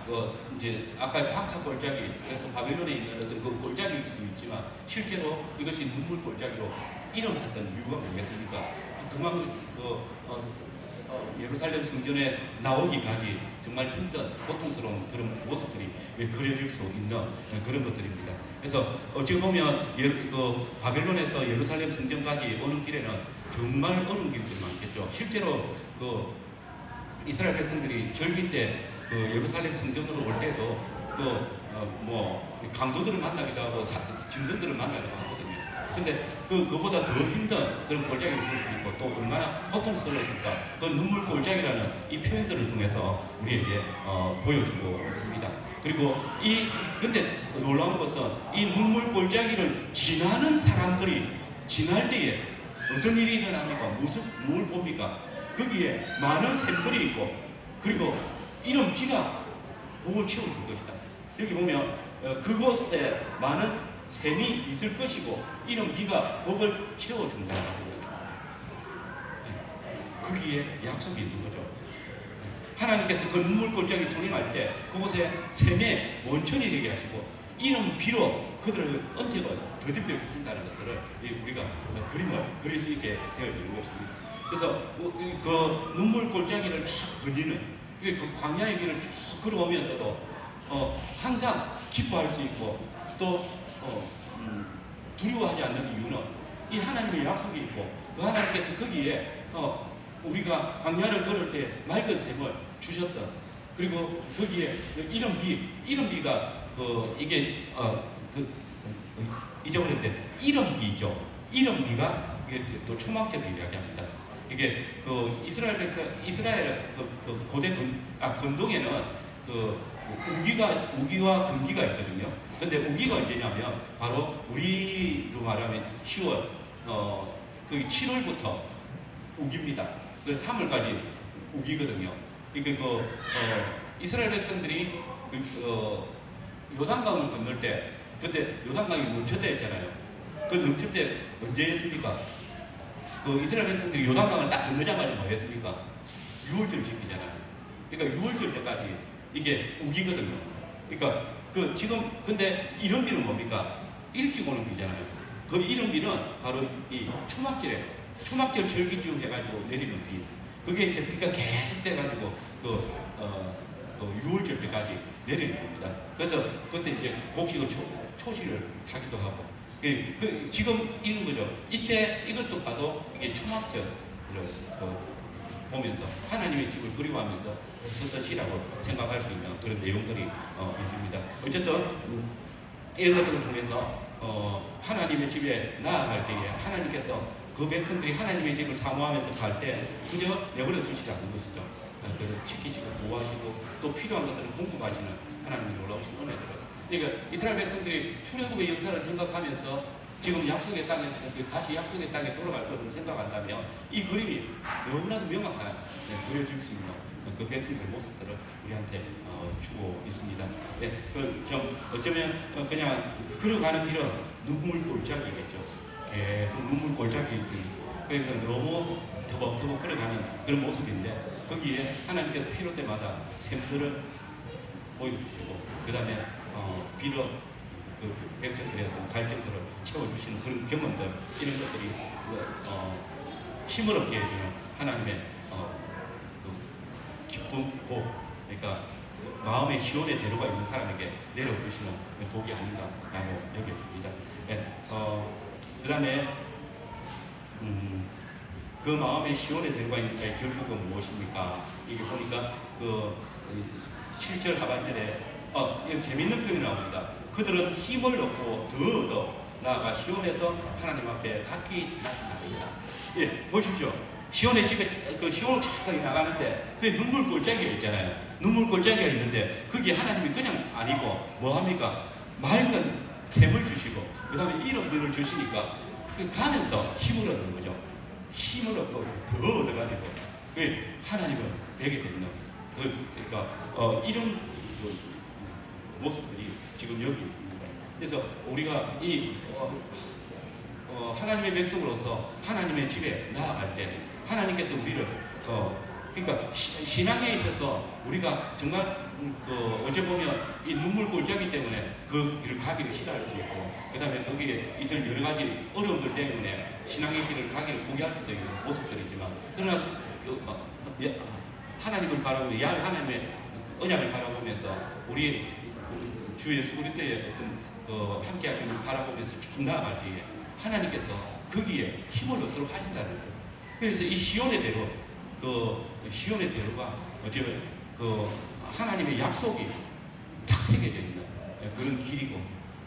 이제 아까의 박하 골짜기, 그래서 바벨론에 있는 어떤 그 골짜기일 수도 있지만 실제로 이것이 눈물 골짜기로 이름했던 이유가 뭐겠습니까? 그만큼 예루살렘 성전에 나오기까지 정말 힘든 고통스러운 그런 모습들이 그려질 수 있는 그런 것들입니다. 그래서 어찌 보면 바벨론에서 예루살렘 성전까지 오는 길에는 정말 어려운 길들이 많겠죠. 실제로 이스라엘 백성들이 절기 때 예루살렘 성전으로 올 때도 강도들을 만나기도 하고 짐승들을 만나기도 하거든요. 근데 그보다 더 힘든 그런 골짜기를 볼 수 있고 또 얼마나 고통스러웠을까 그 눈물 골짜기라는 이 표현들을 통해서 우리에게 보여주고 있습니다. 그리고 근데 놀라운 것은 이 눈물 골짜기를 지나는 사람들이 지날 때에 어떤 일이 일어납니까? 뭘 봅니까? 거기에 많은 샘들이 있고 그리고 이런 비가 복을 채워줄 것이다. 여기 보면 그곳에 많은 샘이 있을 것이고 이런 비가 복을 채워준다고 거기에 약속이 있는 거죠. 하나님께서 그 눈물 골짜기 통행할 때 그곳에 샘의 원천이 되게 하시고 이런 비로 그들을 언택을 더듬여 주신다는 것들을 우리가 그림을 그릴 수 있게 되어지는 것입니다. 그래서 그 눈물 골짜기를 막 거니는 그 광야의 길을 쭉 걸어오면서도 항상 기뻐할 수 있고 또 두려워하지 않는 이유는 이 하나님의 약속이 있고 그 하나님께서 거기에 우리가 광야를 걸을 때 맑은 샘을 주셨던 그리고 거기에 이런 비가 이게 잊어버렸는데 이런 비죠. 이런 비가 이게 또 초막절을 이야기합니다. 이게 이스라엘 고대 근동에는 우기와 금기가 있거든요. 근데 우기가 언제냐면 바로 우리로 말하면 10월 그 7월부터 우기입니다. 그 3월까지 우기거든요. 이게 이스라엘 백성들이 요단강을 건널 때 그때 요단강이 넘쳤다 했잖아요. 그 넘칠 때 언제였습니까? 이스라엘 백성들이 요단강을 딱 건너자마자 뭐 했습니까? 6월절 지키잖아요. 그러니까 6월절 때까지 이게 우기거든요. 그러니까 지금 근데 이런 비는 뭡니까? 일찍 오는 비잖아요. 그 이런 비는 바로 이 초막절에 초막절 절기쯤 해가지고 내리는 비. 그게 이제 비가 계속 돼가지고 6월절 때까지 내리는 겁니다. 그래서 그때 이제 곡식을 초식을 하기도 하고. 지금 이런 거죠. 이때 이것도 봐도 이게 초막절을 보면서 하나님의 집을 그리워하면서 썼던 시라고 생각할 수 있는 그런 내용들이 있습니다. 어쨌든 이런 것들을 통해서 하나님의 집에 나아갈 때에 하나님께서 그 백성들이 하나님의 집을 사모하면서 갈 때 그저 내버려 두시지 않는 것이죠. 그래서 지키시고 보호하시고 또 필요한 것들을 공급하시는 하나님의 놀라우신 은혜들을. 그러니까 이스라엘 백성들이 출애굽의 역사를 생각하면서 지금 약속의 땅에 다시 약속의 땅에 돌아갈 것을 생각한다면 이 그림이 너무나도 명확하게 보여줄 수 있는 그 백성들의 모습들을 우리한테 주고 있습니다. 네, 좀 어쩌면 그냥 걸어가는 길은 눈물 골짜기겠죠. 계속 눈물 골짜기지. 그러니까 너무 터벅터벅 걸어가는 그런 모습인데 거기에 하나님께서 필요 때마다 샘들을 보여주시고 그 다음에 비로 그 백성들의 어떤 갈증들을 채워주시는 그런 경험들 이런 것들이 힘을 얻게 해주는 하나님의 기쁨, 복 그러니까 마음의 시온의 대로가 있는 사람에게 내려주시는 복이 아닌가라고 여겨집니다. 네, 그 다음에 그 마음의 시온의 대로가 있는 자의 결국은 무엇입니까? 이게 보니까 7절 하반절에 이거 재밌는 표현이 나옵니다. 그들은 힘을 얻고 더 나아가 시온에서 하나님 앞에 각기 나타납니다. 예, 보십시오. 시온의 집에 시온을 착하게 나가는데 그게 눈물 골짜기가 있잖아요. 눈물 골짜기가 있는데 그게 하나님이 그냥 아니고 뭐 합니까? 맑은 샘을 주시고 그 다음에 이런 물을 주시니까 가면서 힘을 얻는 거죠. 힘을 얻고 더 얻어가지고 그 하나님을 뵈게 되는 그러니까 이런 모습들이 지금 여기 있습니다. 그래서 우리가 이 하나님의 백성으로서 하나님의 집에 나아갈 때 하나님께서 우리를 그러니까 신앙에 있어서 우리가 정말 어제 보면 이 눈물 골짜기 때문에 그 길을 가기를 싫어할 수 있고 그 다음에 거기에 있을 여러 가지 어려움들 때문에 신앙의 길을 가기를 포기할 수도 있는 모습들이지만 그러나 하나님을 바라보며 하나님의 언약을 바라보면서 우리 주 예수 그리스도의 어떤 함께 하시는 바라보면서 쭉 나아갈 때에 하나님께서 거기에 힘을 얻도록 하신다는 거예요. 그래서 이 시온의 대로 시온의 대로가 어쩌면 하나님의 약속이 탁 새겨져 있는 그런 길이고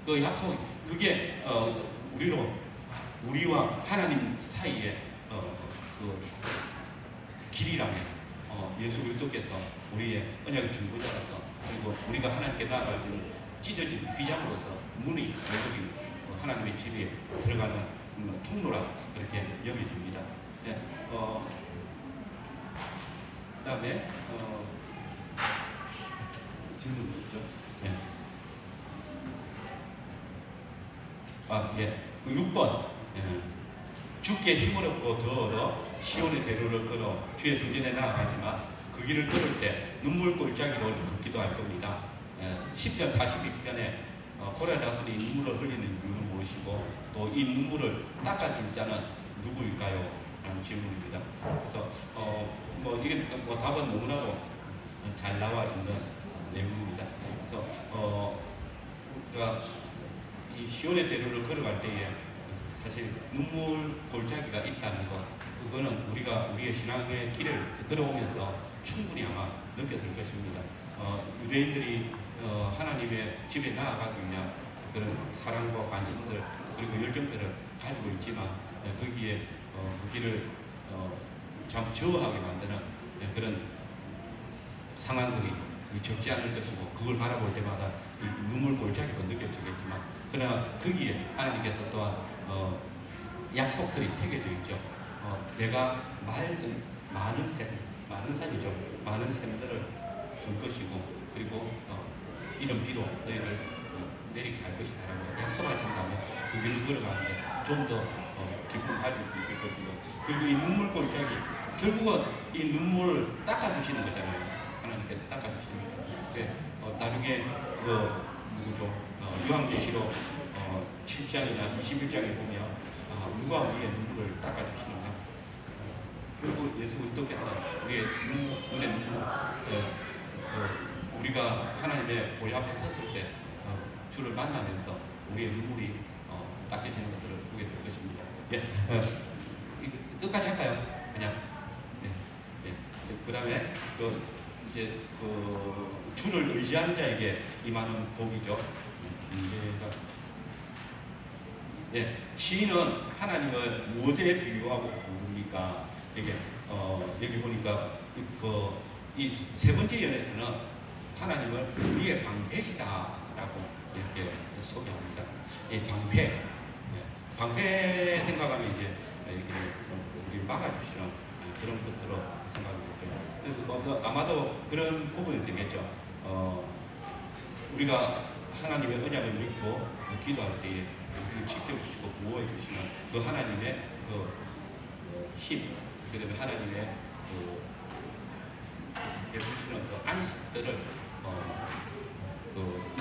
그 약속이 그게 우리와 하나님 사이에 길이라면 예수 그리스도께서 우리의 언약을 중보자로서 그리고 우리가 하나님께 나아갈 수 있는 찢어진 귀장으로서 문이 열린 하나님의 집에 들어가는 통로라 그렇게 여겨집니다. 네, 그다음에 질문 있죠? 네. 그 6번 주께 힘을 얻고 더 얻어 시온의 대로를 걸어 주의 성전에 나아가지만 그 길을 걸을 때 눈물 골짜기로 걷기도 할 겁니다. 10편 42편에 고라 자손이 눈물을 흘리는 이유는 무엇이고 또 이 눈물을 닦아줄 자는 누구일까요? 라는 질문입니다. 이게 뭐 답은 너무나도 잘 나와 있는 내용입니다. 그래서 제가 이 시온의 대로를 걸어갈 때에 사실 눈물 골짜기가 있다는 것, 그거는 우리가 우리의 신앙의 길을 걸어오면서 충분히 아마 느꼈을 것입니다. 유대인들이 하나님의 집에 나아가기 위한 그런 사랑과 관심들 그리고 열정들을 가지고 있지만 거기에 그 길을 참 저하게 만드는 그런 상황들이 적지 않을 것이고, 그걸 바라볼 때마다 눈물 골짜기도 느껴지겠지만, 그러나 거기에 하나님께서 또한 약속들이 새겨져 있죠. 내가 많은 산이죠. 많은 샘들을 줄 것이고, 그리고 이런 비로 너희를 내리게 할 것이다라고 약속하신다면 그 길을 걸어가는데 좀 더 기쁨 가질 수 있을 것이고, 그리고 이 눈물 골짜기, 결국은 이 눈물을 닦아주시는 거잖아요. 하나님께서 닦아주시는 거죠. 네, 나중에 요한계시록 7장이나 21장에 보면 누가 우리의 눈물을 닦아주시는가? 결국 예수 그리스도께서 우리의 눈물, 우리가 하나님의 보좌 앞에 섰을 때 주를 만나면서 우리의 눈물이 닦여지는 것들을 보게 될 것입니다. 예, 끝까지 할까요? 그냥. 그 다음에 이제 주를 의지하는 자에게 임하는 복이죠. 시인은 하나님을 무엇에 비유하고 부릅니까? 이게 여기 보니까 이 세 번째 연에서는 하나님을 우리의 방패시다라고 이렇게 소개합니다. 이 방패 생각하면 이제 우리 막아주시는 그런 것들로 생각이 됩니다. 그래서 아마도 그런 부분이 되겠죠. 우리가 하나님의 언약을 믿고 기도할 때에 우리를 지켜주시고 보호해 주시는 그 하나님의 힘, 그다음에 하나님의 해주시는 그 안식들을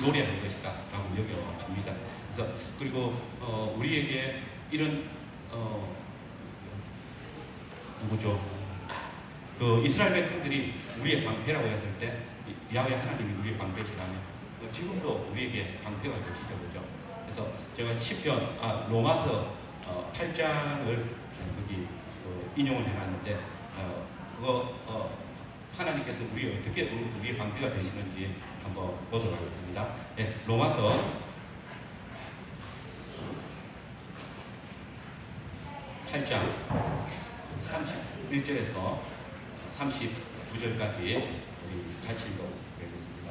노래하는 것이다라고 여겨집니다. 그래서 그리고 우리에게 이런 이스라엘 백성들이 우리의 방패라고 했을 때 야훼 하나님이 우리의 방패시라면 지금도 우리에게 방패가 되시죠, 그죠? 그래서 제가 시편 로마서 8장을 여기 인용을 해놨는데 그거 하나님께서 어떻게 우리의 방패가 되시는지 한번 보도록 하겠습니다. 네, 로마서 8장 31절에서 39절까지 우리 같이 읽어보겠습니다.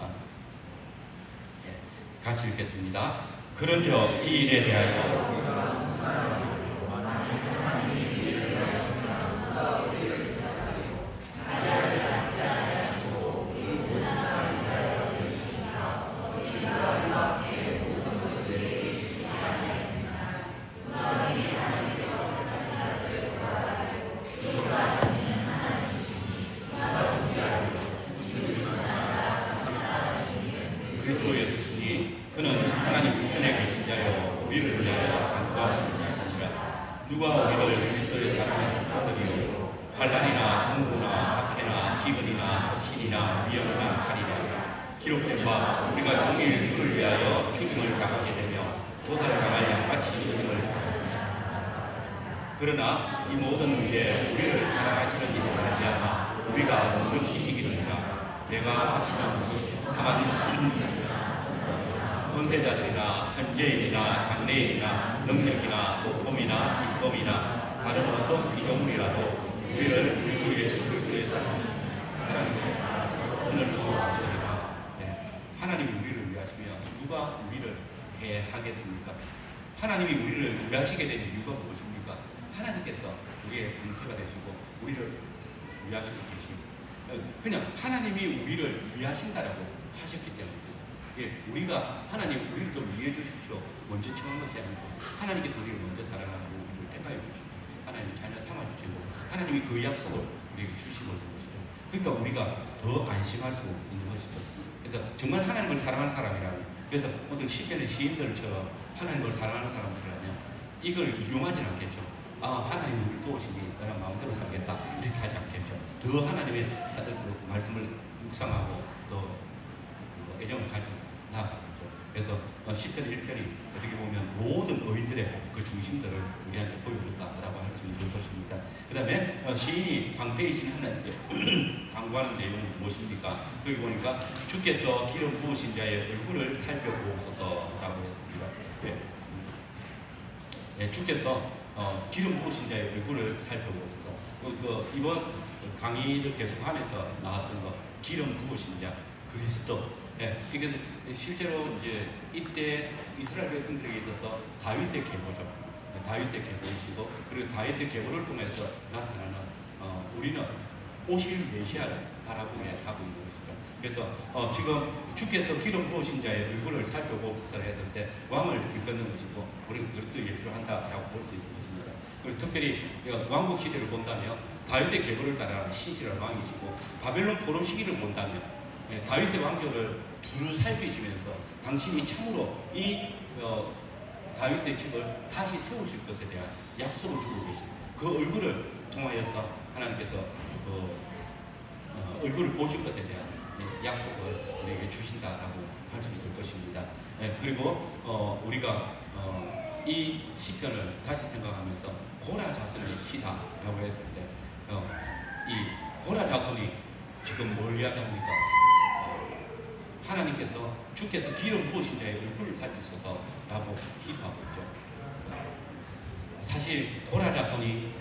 같이 읽겠습니다. 그런즉 이 일에 대하여 그리스도 예수니 그는 하나님 우편에 계신 자여 우리를 위하여 간구하시는 자시니라. 누가 우리를 그리스도의 사랑에 사들이요 환난이나 공고나 박해나 기근이나 적신이나 위험이나 칼이나 기록된 바 우리가 정의의 주를 위하여 죽임을 당하게 되며 도살을 당할 양같이 죽임을 당하느냐. 그러나 이 모든 일에 우리를 사랑하시는 이를 말미암아 우리가 넉넉히 이기느니라. 내가 하시는 다만 권세자들이나 현재인이나 장래인이나 능력이나 높음이나 기쁨이나 다른 어떤 피조물이라도 우리를 우리 주 예수 그리스도의 하나님을 구하시리라. 하나님이 우리를 위하시며 누가 우리를 해하겠습니까? 하나님이 우리를 위하시게 된 이유가 무엇입니까? 하나님께서 우리의 방패가 되시고 우리를 위하시고 계십니다. 그냥 하나님이 우리를 위하신다라고 하셨기 때문에 우리가 하나님 우리를 좀 이해해 주십시오 먼저 청한 것이 아니고 하나님께서 우리를 먼저 사랑하시고 우리를 택하여 주시고 하나님이 자녀 삼아 주시고 하나님이 그 약속을 우리에게 주시고 있는 것이죠. 그러니까 우리가 더 안심할 수 있는 것이죠. 그래서 정말 하나님을 사랑하는 사람이라면, 그래서 어떤 시편의 시인들처럼 하나님을 사랑하는 사람들이라면 이걸 이용하지는 않겠죠. 하나님이 우리를 도우시니 내가 마음대로 살겠다 이렇게 하지 않겠죠. 더 하나님의 그 말씀을 묵상하고 또 그 애정을 가지고 나아가죠. 그래서 시편 1편이 어떻게 보면 모든 의인들의 그 중심들을 우리한테 보여줬다라고 할 수 있을 것입니다. 그 다음에 시인이 방패이신 하나님께 강구하는 내용은 무엇입니까? 거기 보니까 주께서 기름 부으신 자의 얼굴을 살펴보소서라고 했습니다. 예, 주께서 기름 부으신 자의 얼굴을 살펴보소서. 이번 강의를 계속하면서 나왔던 거 기름 부으신 자 그리스도. 예, 이게 실제로 이제 이때 이스라엘 백성들에게 있어서 다윗의 계보죠. 다윗의 계보이시고 그리고 다윗의 계보를 통해서 나타나는 우리는 오실 메시아를 바라보게 하고 있는 것이죠. 그래서 지금 주께서 기름 부으신 자의 얼굴을 살펴보고서 했을 때 왕을 일컫는 것이고 우리는 그것도 예표로 한다라고 볼 수 있을 것입니다. 그리고 특별히 왕국 시대를 본다면 다윗의 계보를 따라 신실한 왕이시고 바벨론 포로 시기를 본다면 다윗의 왕조를 두루 살피시면서 당신이 참으로 이 다윗의 집을 다시 세우실 것에 대한 약속을 주고 계십니다. 그 얼굴을 통하여서 하나님께서 얼굴을 보실 것에 대한 약속을 우리에게 주신다라고 할 수 있을 것입니다. 그리고 우리가 이 시편을 다시 생각하면서 고라 자손의 시다라고 했을 때 이 고라 자손이 지금 뭘 이야기합니까? 하나님께서 주께서 기름 부으신 자의 얼굴을 살피소서라고 기도하고 있죠. 사실 고라 자손이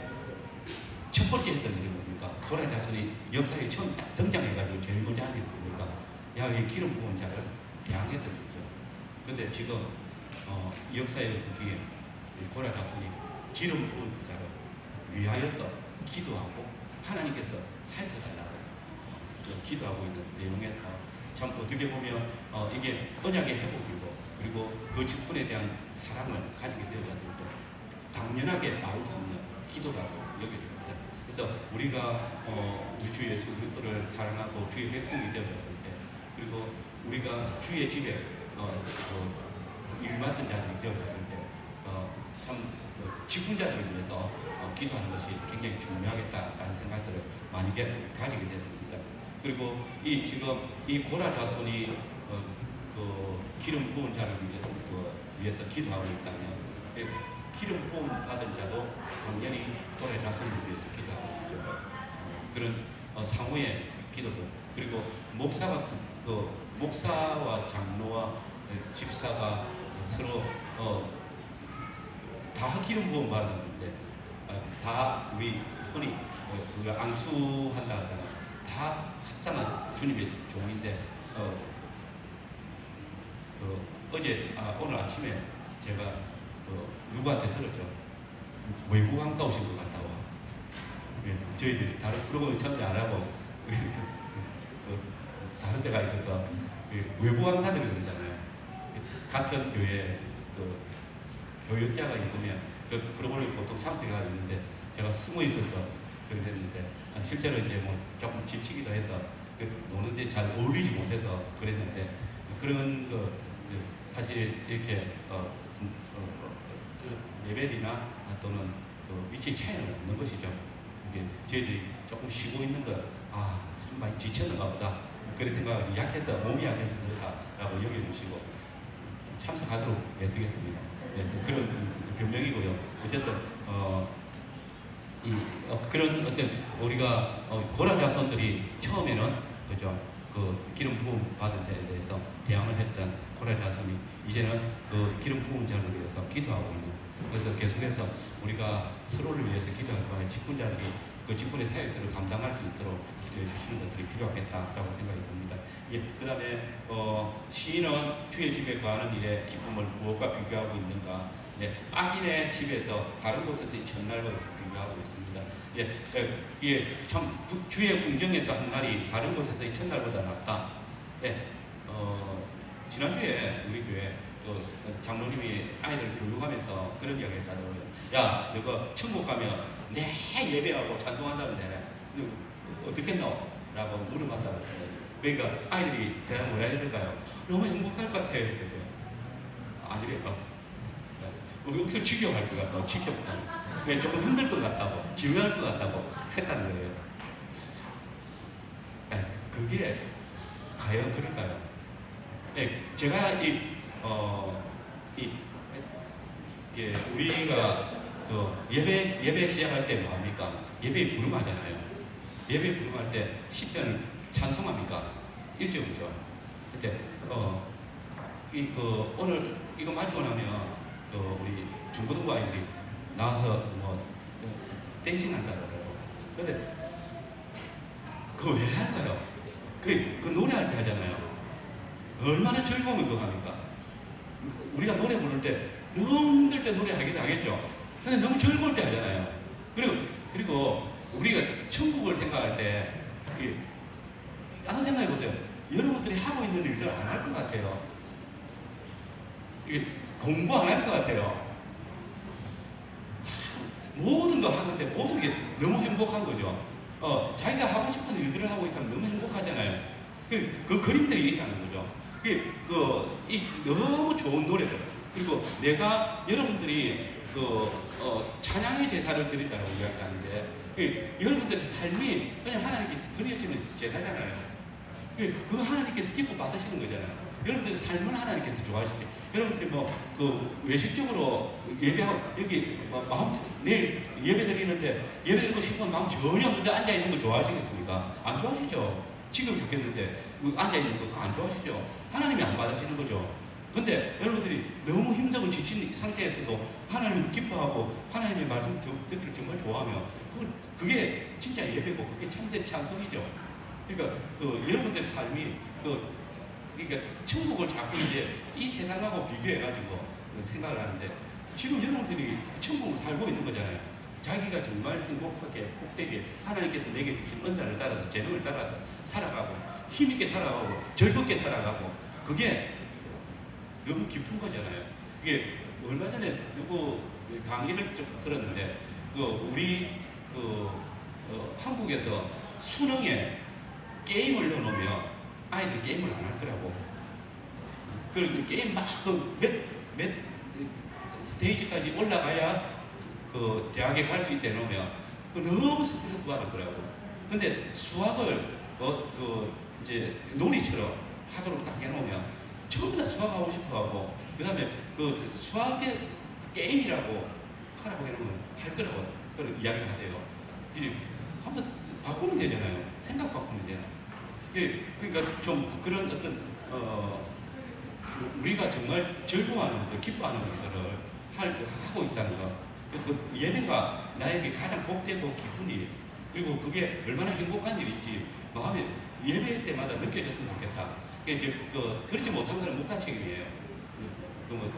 첫 번째 했던 일이 뭡니까? 고라 자손이 역사에 처음 딱 등장해가지고 제일 먼저 하는 일이 뭡니까? 야외 기름 부은 자를 대항했던 일이죠. 근데 지금 역사에 보기에 고라 자손이 기름 부은 자를 위하여서 기도하고 하나님께서 살펴달라고 기도하고 있는 내용에서 참 어떻게 보면 이게 언약의 회복이고 그리고 그 직분에 대한 사랑을 가지게 되어졌을 때 당연하게 나올 수 있는 기도라고 여겨집니다. 그래서 우리가 우리 주 예수 그리스도를 사랑하고 주의 백성이 되어졌을 때 그리고 우리가 주의 집에 일 맡은 자들이 되어졌을 때 참 직분자들을 위해서 기도하는 것이 굉장히 중요하겠다라는 생각들을 많이 가지게 되었습니다. 그리고 지금 이 고라 자손이 그 기름 부은 자를 위해서 기도하고 있다면 기름 부음 받은 자도 당연히 고라 자손을 위해서 기도하고 있죠. 그런 상호의 기도도 그리고 목사와 장로와 집사가 서로 다 기름 부음 받았는데 다 우리 흔히 우리가 안수한다 하잖아요. 다 합당한 주님의 종인데 오늘 아침에 제가 누구한테 들었죠. 외국 강사 오신 것 같다고. 저희들이 다른 프로그램 참여 안 하고 다른 데가 있어서 외부 강사들이 그러잖아요. 같은 교회에 교육자가 있으면 그 프로그램에 보통 참석해가 있는데 제가 숨어 있어서 그랬는데 실제로 이제 뭐 조금 지치기도 해서 노는데 잘 어울리지 못해서 그랬는데 그런 사실 이렇게 레벨이나 또는 위치 차이는 없는 것이죠. 이게 저희들이 조금 쉬고 있는 걸 참 많이 지쳤는가 보다 그런 생각을 약해서 몸이 약해서 그렇다라고 여겨주시고 참석하도록 애쓰겠습니다. 그런 변명이고요. 어쨌든 그런 어떤 우리가 고라 자손들이 처음에는 그죠 그 기름 부음 받은 데에 대해서 대항을 했던 고라 자손이 이제는 그 기름 부은 자를 위해서 기도하고 있는. 그래서 계속해서 우리가 서로를 위해서 기도할 거에 직분자들이 그 직분의 사역들을 감당할 수 있도록 기도해 주시는 것들이 필요하겠다라고 생각이 듭니다. 그 다음에 시인은 주의 집에 거하는 일에 기쁨을 무엇과 비교하고 있는가? 악인의 집에서 다른 곳에서 이 첫날과 비교하고 있습니다. 참 주의 궁정에서 한 날이 다른 곳에서 이 첫날보다 낫다. 지난주에 우리 교회 장로님이 아이들 교육하면서 그런 이야기 했다더라고요. 야, 너가 천국 가면 내 예배하고 찬송한다는데 어떻게 했노? 라고 물어봤다고. 그러니까 아이들이 대답 뭐라 해야 될까요? 너무 행복할 것 같아요. 그랬더니 아니래요. 여기서 지겨할 것 같다고, 지겹다고. 조금 힘들 것 같다고, 지루할 것 같다고 했다는 거예요. 그게 과연 그럴까요? 네, 제가 이게 우리가 그 예배 시작할 때 뭐합니까? 예배 부름하잖아요. 예배 부름할 때 시편 찬송합니까? 1절이죠. 그때 오늘 이거 마치고 나면 우리 중고등부 아이들이 나와서 댄싱한다고 그래요. 근데 그거 왜 할까요? 그 노래할 때 하잖아요. 얼마나 즐거우면 그거 합니까? 우리가 노래 부를 때 너무 힘들 때 노래하기도 하겠죠. 근데 너무 즐거울 때 하잖아요. 그리고 우리가 천국을 생각할 때 한번 생각해 보세요. 여러분들이 하고 있는 일들 안 할 것 같아요. 공부 안 할 것 같아요. 모든 거 하는데 모든 게 너무 행복한 거죠. 자기가 하고 싶은 일들을 하고 있다면 너무 행복하잖아요. 그 그림들이 있다는 거죠. 너무 좋은 노래들. 그리고 내가 여러분들이 찬양의 제사를 드린다고 이야기하는데, 여러분들의 삶이 그냥 하나님께서 드려지는 제사잖아요. 그 하나님께서 기뻐 받으시는 거잖아요. 여러분들의 삶은 하나님께서 좋아하시게. 여러분들이 외식적으로 예배하고, 여기 내일 예배 드리는데, 예배 드리고 싶은 마음 전혀 없는데 앉아있는 거 좋아하시겠습니까? 안 좋아하시죠? 지금 좋겠는데, 앉아있는 거 안 좋아하시죠? 하나님이 안 받으시는 거죠. 근데 여러분들이 너무 힘들고 지친 상태에서도 하나님을 기뻐하고 하나님의 말씀 듣기를 정말 좋아하면 그게 진짜 예배고 그게 참된 찬송이죠. 그러니까 여러분들의 삶이 그러니까 천국을 자꾸 이제 이 세상하고 비교해가지고 생각을 하는데 지금 여러분들이 천국을 살고 있는 거잖아요. 자기가 정말 행복하게 복되게 하나님께서 내게 주신 은사를 따라서 재능을 따라서 살아가고 힘있게 살아가고 즐겁게 살아가고 그게 너무 깊은 거잖아요. 이게 얼마 전에 누구 강의를 좀 들었는데 우리 한국에서 수능에 게임을 넣어놓으면 아이들 게임을 안 할 거라고. 그리고 게임 몇 스테이지까지 올라가야 대학에 갈 수 있게 해놓으면 너무 스트레스 받을 거라고. 근데 수학을 이제 놀이처럼 하도록 딱 해놓으면 전부 다 수학하고 싶어하고 그 다음에 수학의 게임이라고 하라고 해놓으면 할 거라고 그런 이야기를 하대요. 한번 바꾸면 되잖아요. 생각 바꾸면 되잖아요. 그러니까 좀 그런 어떤 우리가 정말 즐거워하는 것들, 기뻐하는 것들을 하고 있다는 것. 예배가 나에게 가장 복되고 기쁜 일, 그리고 그게 얼마나 행복한 일인지 마음에 예배 때마다 느껴졌으면 좋겠다. 그렇지 못한 것은 목사 책임이에요.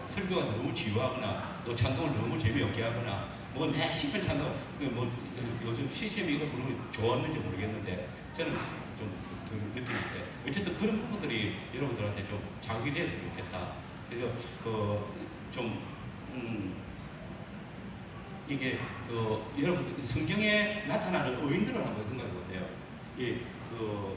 설교가 너무 지루하거나 또 찬송을 너무 재미없게 하거나 내 시편 찬송 요즘 CCM 이거 부르면 좋았는지 모르겠는데 저는 좀 그 느낌인데 어쨌든 그런 부분들이 여러분들한테 좀 자극이 되었으면 좋겠다. 그래서 이게 여러분 성경에 나타나는 의인들을 한번 생각해 보세요.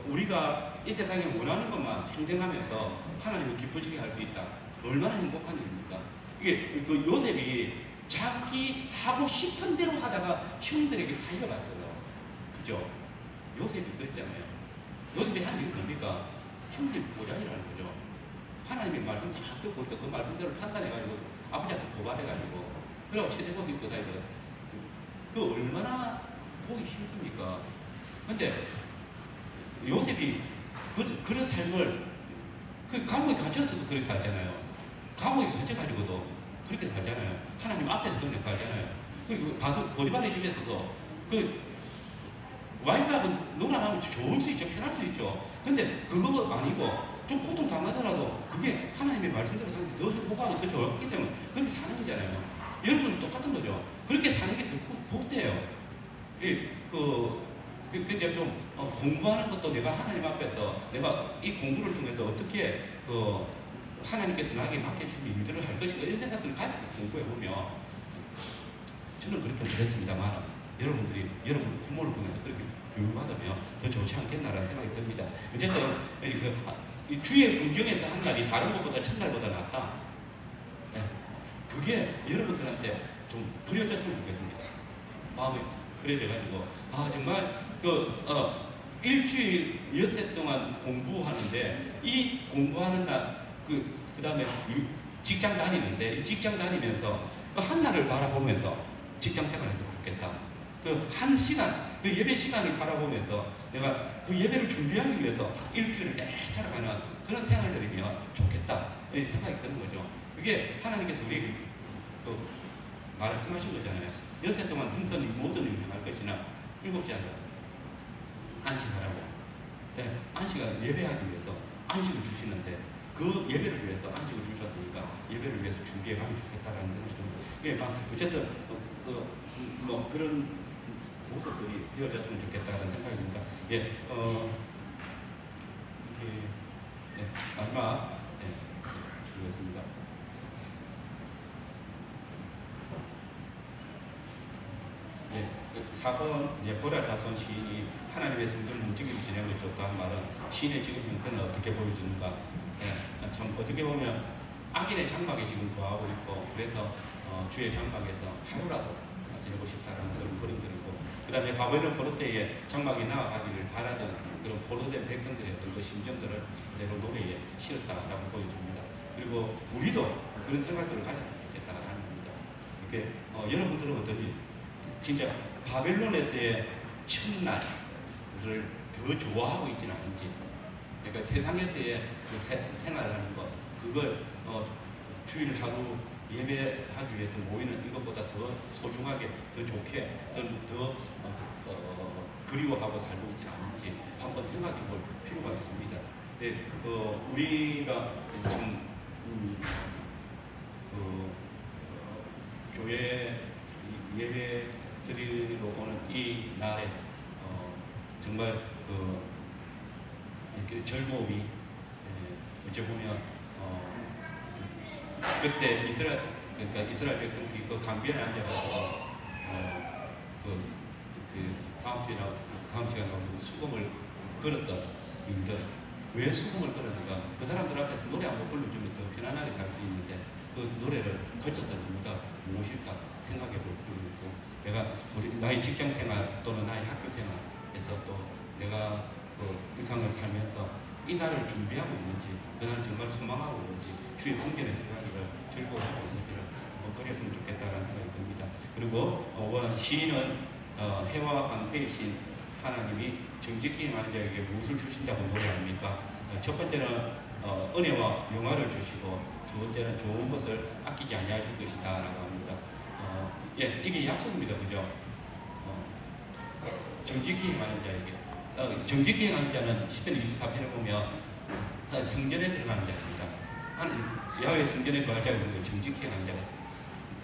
우리가 이 세상에 원하는 것만 행생하면서 하나님을 기쁘시게 할 수 있다. 얼마나 행복한 일입니까? 이게 요셉이 자기 하고 싶은 대로 하다가 형들에게 달려갔어요. 그죠? 요셉이 그랬잖아요. 요셉이 한 일이 뭡니까? 형들 모자이라는 거죠. 하나님의 말씀 다 듣고 또 그 말씀대로 판단해가지고 아버지한테 고발해가지고 그리고 최대국 입고 다니고 그 얼마나 보기 싫습니까? 근데 요셉이 그런 삶을 감옥에 갇혀서도 그렇게 살잖아요. 감옥에 갇혀가지고도 그렇게 살잖아요. 하나님 앞에서 그렇게 살잖아요. 그리고 보디발의 집에서도 와이프하고 놀아나면 좋을 수 있죠. 편할 수 있죠. 근데 그거 아니고 좀 고통 당하더라도 그게 하나님의 말씀대로 사는 게 더 행복하고 더 좋았기 때문에 그렇게 사는 거잖아요. 여러분은 똑같은 거죠. 그렇게 사는 게 더 복돼요. 이제 좀 공부하는 것도 내가 하나님 앞에서 내가 이 공부를 통해서 어떻게 하나님께서 나에게 맡겨주신 일들을 할 것인가 이런 생각들을 가지고 공부해보면 저는 그렇게 그랬습니다만 여러분 부모를 보면서 그렇게 교육받으면 더 좋지 않겠나라는 생각이 듭니다. 어쨌든 이 주의 궁정에서 한 날이 다른 것보다 첫날보다 낫다. 그게 여러분들한테 좀 부려졌으면 좋겠습니다. 마음이 그래져가지고 정말 일주일 엿새 동안 공부하는데 이 공부하는 날 그다음에 직장 다니는데 이 직장 다니면서 한 날을 바라보면서 직장 생활해도 좋겠다. 그 한 시간 그 예배 시간을 바라보면서 내가 그 예배를 준비하기 위해서 일주일을 내 살아가는 그런 생활들이면 좋겠다 이 생각이 드는 거죠. 그게 하나님께서 우리 그 말씀하신 거잖아요. 엿새 동안 힘써 네 모든 일을 할 것이나 일곱째 하라 안식하라고. 네, 안식을 예배하기 위해서 안식을 주시는데 그 예배를 위해서 안식을 주셨으니까 예배를 위해서 준비해 가면 좋겠다라는 생각이 듭니다. 이게 막 어쨌든 뭐 그런 모습들이 되어졌으면 좋겠다는 생각입니다. 예, 이렇게 마지막 이것입니다. 예, 4번 보라 자손 시인이 하나님의 성전 움직임을 진행해 주었다 한 말은 시인의 지금 형태는 어떻게 보여주는가? 예, 참 어떻게 보면 악인의 장막에 지금 거하고 있고 그래서 주의 장막에서 하루라도 지내고 싶다라는 그런 그림들이고 그 다음에 바벨론 포로 때에 장막이 나아가기를 바라던 그런 포로된 백성들의 어떤 그 심정들을 그대로 노래에 실었다라고 보여줍니다. 그리고 우리도 그런 생각들을 가졌으면 좋겠다라는 겁니다. 이렇게 여러분들은 어떠니? 진짜 바벨론에서의 첫날을 더 좋아하고 있지는 않은지 그러니까 세상에서의 그 생활하는 것 그걸 주일 하루 예배하기 위해서 모이는 이것보다 더 소중하게 더 좋게 더 그리워하고 살고 있지는 않은지 한번 생각해 볼 필요가 있습니다. 네, 우리가 참 교회 예배 드리러 오는 이 날에 정말 이렇게 즐거움이 어찌 보면 그때 이스라엘 백성들이 그 강변에 앉아가지고 다음 시간에 나오는 수금을 걸었던 일들 왜 수금을 걸었는가? 그 사람들 앞에서 노래 한번 불러주면 더 편안하게 갈 수 있는데 그 노래를 걸쳤던 이유가 무엇일까 생각해 볼 필요가 있고 내가 나의 직장 생활 또는 나의 학교 생활에서 또 내가 일상을 살면서 이 날을 준비하고 있는지 그날을 정말 소망하고 있는지 주의 공견에 들어가기를 즐거워하고 있는지를 그랬으면 좋겠다는 생각이 듭니다. 그리고 시인은 해와 방패이신 하나님이 정직히 행하는 자에게 무엇을 주신다고 노래합니까? 첫 번째는 은혜와 영화를 주시고 두 번째는 좋은 것을 아끼지 아니하실 것이다 라고 합니다. 예, 이게 약속입니다. 그죠? 정직히 행하는 자에게 정직히 행하는 자는 10편 24편에 보면 성전에 들어가는 자입니다. 야훼 성전에 거할 자가 있는 정직히 행하는 자가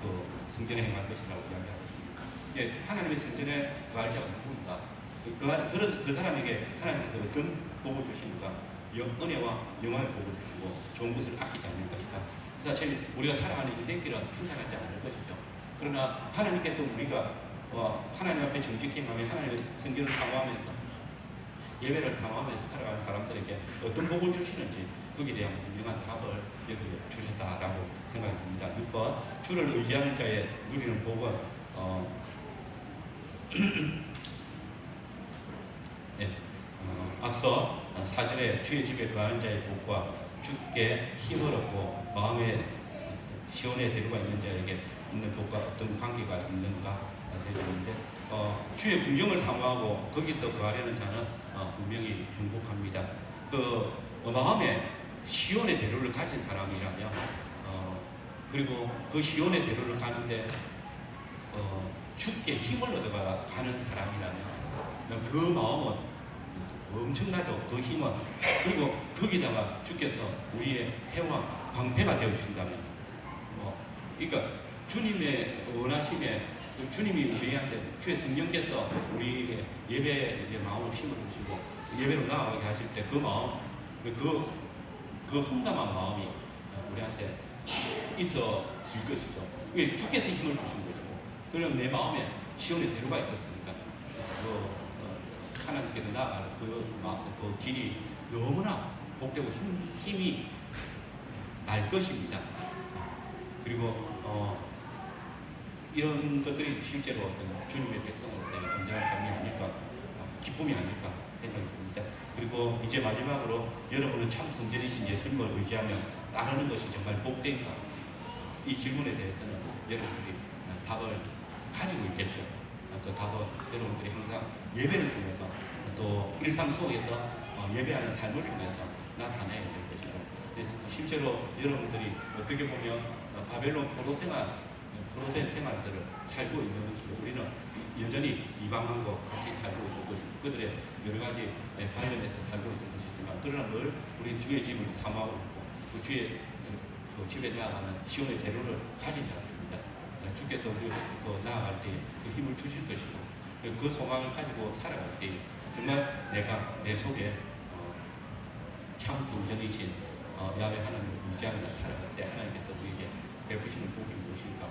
그 성전에 행할 것이라고 이야기하고 있습니다. 예, 하나님의 성전에 거할 자가 누구인가? 그 사람에게 하나님께서 어떤 복을 주시는가? 은혜와 영광의 복을 주시고 좋은 것을 아끼지 않을 것이다. 사실 우리가 살아가는 인생길은 평탄하지 않을 것이죠. 그러나 하나님께서 우리가 하나님 앞에 정직히 행하며 하나님의 성전을 사모하면서 예배를 사모하면서 살아가는 사람들에게 어떤 복을 주시는지 거기에 대한 분명한 답을 여기 주셨다라고 생각이 듭니다. 6번 주를 의지하는 자의 누리는 복은 네, 앞서 4절에 주의 집에 거하는 자의 복과 주께 힘을 얻고 마음에 시온에 데려가 있는 자에게 있는 복과 어떤 관계가 있는가 되어있는데 주의 궁정을 사모하고 거기서 거하려는 자는 분명히 행복합니다. 마음에 시온의 대로를 가진 사람이라면 그리고 그 시온의 대로를 가는데 주께 힘을 얻어가 가는 사람이라면 그 마음은 엄청나죠. 그 힘은 그리고 거기다가 주께서 우리의 해와 방패가 되어 주신다면 그러니까 주님의 원하심에 주님이 우리한테 주의 성령께서 우리에게 예배의 마음을 심어주시고 예배로 나아가게 하실 때 그 마음 그 험담한 마음이 우리한테 있어질 것이죠. 왜 주께서 힘을 주신 것이고 그럼 내 마음에 시온의 대로가 있었으니까 하나님께서 나아갈 그 길이 너무나 복되고 힘이 날 것입니다. 그리고 이런 것들이 실제로 어떤 주님의 백성으로서의 온전한 삶이 아닐까 기쁨이 아닐까 생각이 듭니다. 그리고 이제 마지막으로 여러분은 참 성전이신 예수님을 의지하며 따르는 것이 정말 복된가? 이 질문에 대해서는 여러분들이 답을 가지고 있겠죠. 그 답은 여러분들이 항상 예배를 통해서 또 일상 속에서 예배하는 삶을 통해서 나타내야 될 것이고, 실제로 여러분들이 어떻게 보면 바벨론 포로된 생활들을 살고 있는 것이고, 우리는 여전히 이방한과 같이 살고 있을 것이고 그들의 여러 가지 관련해서 살고 있을 것이지만, 그러나 늘 우리 주의 집을 탐하고 있고 그 주의 그 집에 나아가는 시온의 대로를 가진 자들입니다. 주께서 우리 나아갈 때 그 힘을 주실 것이고, 그 소망을 가지고 살아갈 때 정말 내가 내 속에 참 성전이신 야훼 하나님을 의지하며 살아갈 때 하나님께서 우리에게 베푸시는 복이 무엇인가?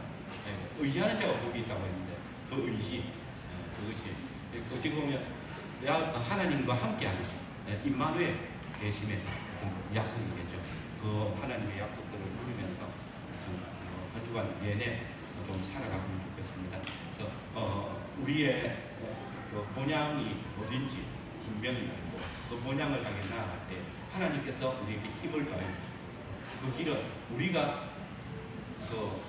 의지하는 자가 복이 있다고 했는데 그 의지, 그것이 어찌 보면 하나님과 함께하는 임마누엘 계심의 어떤 약속이겠죠. 그 하나님의 약속들을 누리면서 한 주간 내내 좀 살아갔으면 좋겠습니다. 그래서 우리의 그 본향이 어딘지 분명히 알고 그 본향을 향해 나아갈 때 하나님께서 우리에게 힘을 더해 주시고, 그 길은 우리가 그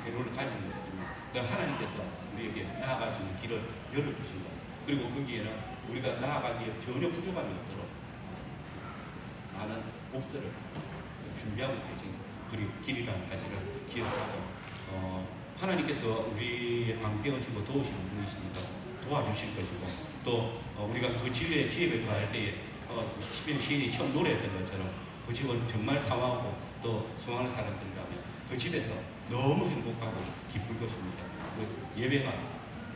대로를 가지는 것이지만 그 하나님께서 우리에게 나아갈 수 있는 길을 열어주신 것, 그리고 거기에는 우리가 나아가기에 전혀 부족함이 없도록 많은 복들을 준비하고 계신 길이라는 사실을 기억하고, 하나님께서 우리의 방패하시고 도우시는 분이시니까 도와주실 것이고, 또 우리가 그 집에 거할 때에 시편 시인이 처음 노래했던 것처럼 그 집은 정말 사랑하고 또 소망하는 사람들이라면 그 집에서 너무 행복하고 기쁠 것입니다. 그 예배가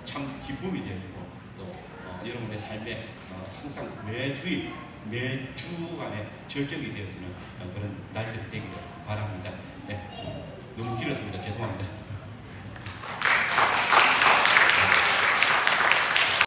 참 기쁨이 되어지고 또 여러분의 삶에 항상 매주간에 절정이 되어지는 그런 날들이 되기를 바랍니다. 네, 너무 길었습니다. 죄송합니다.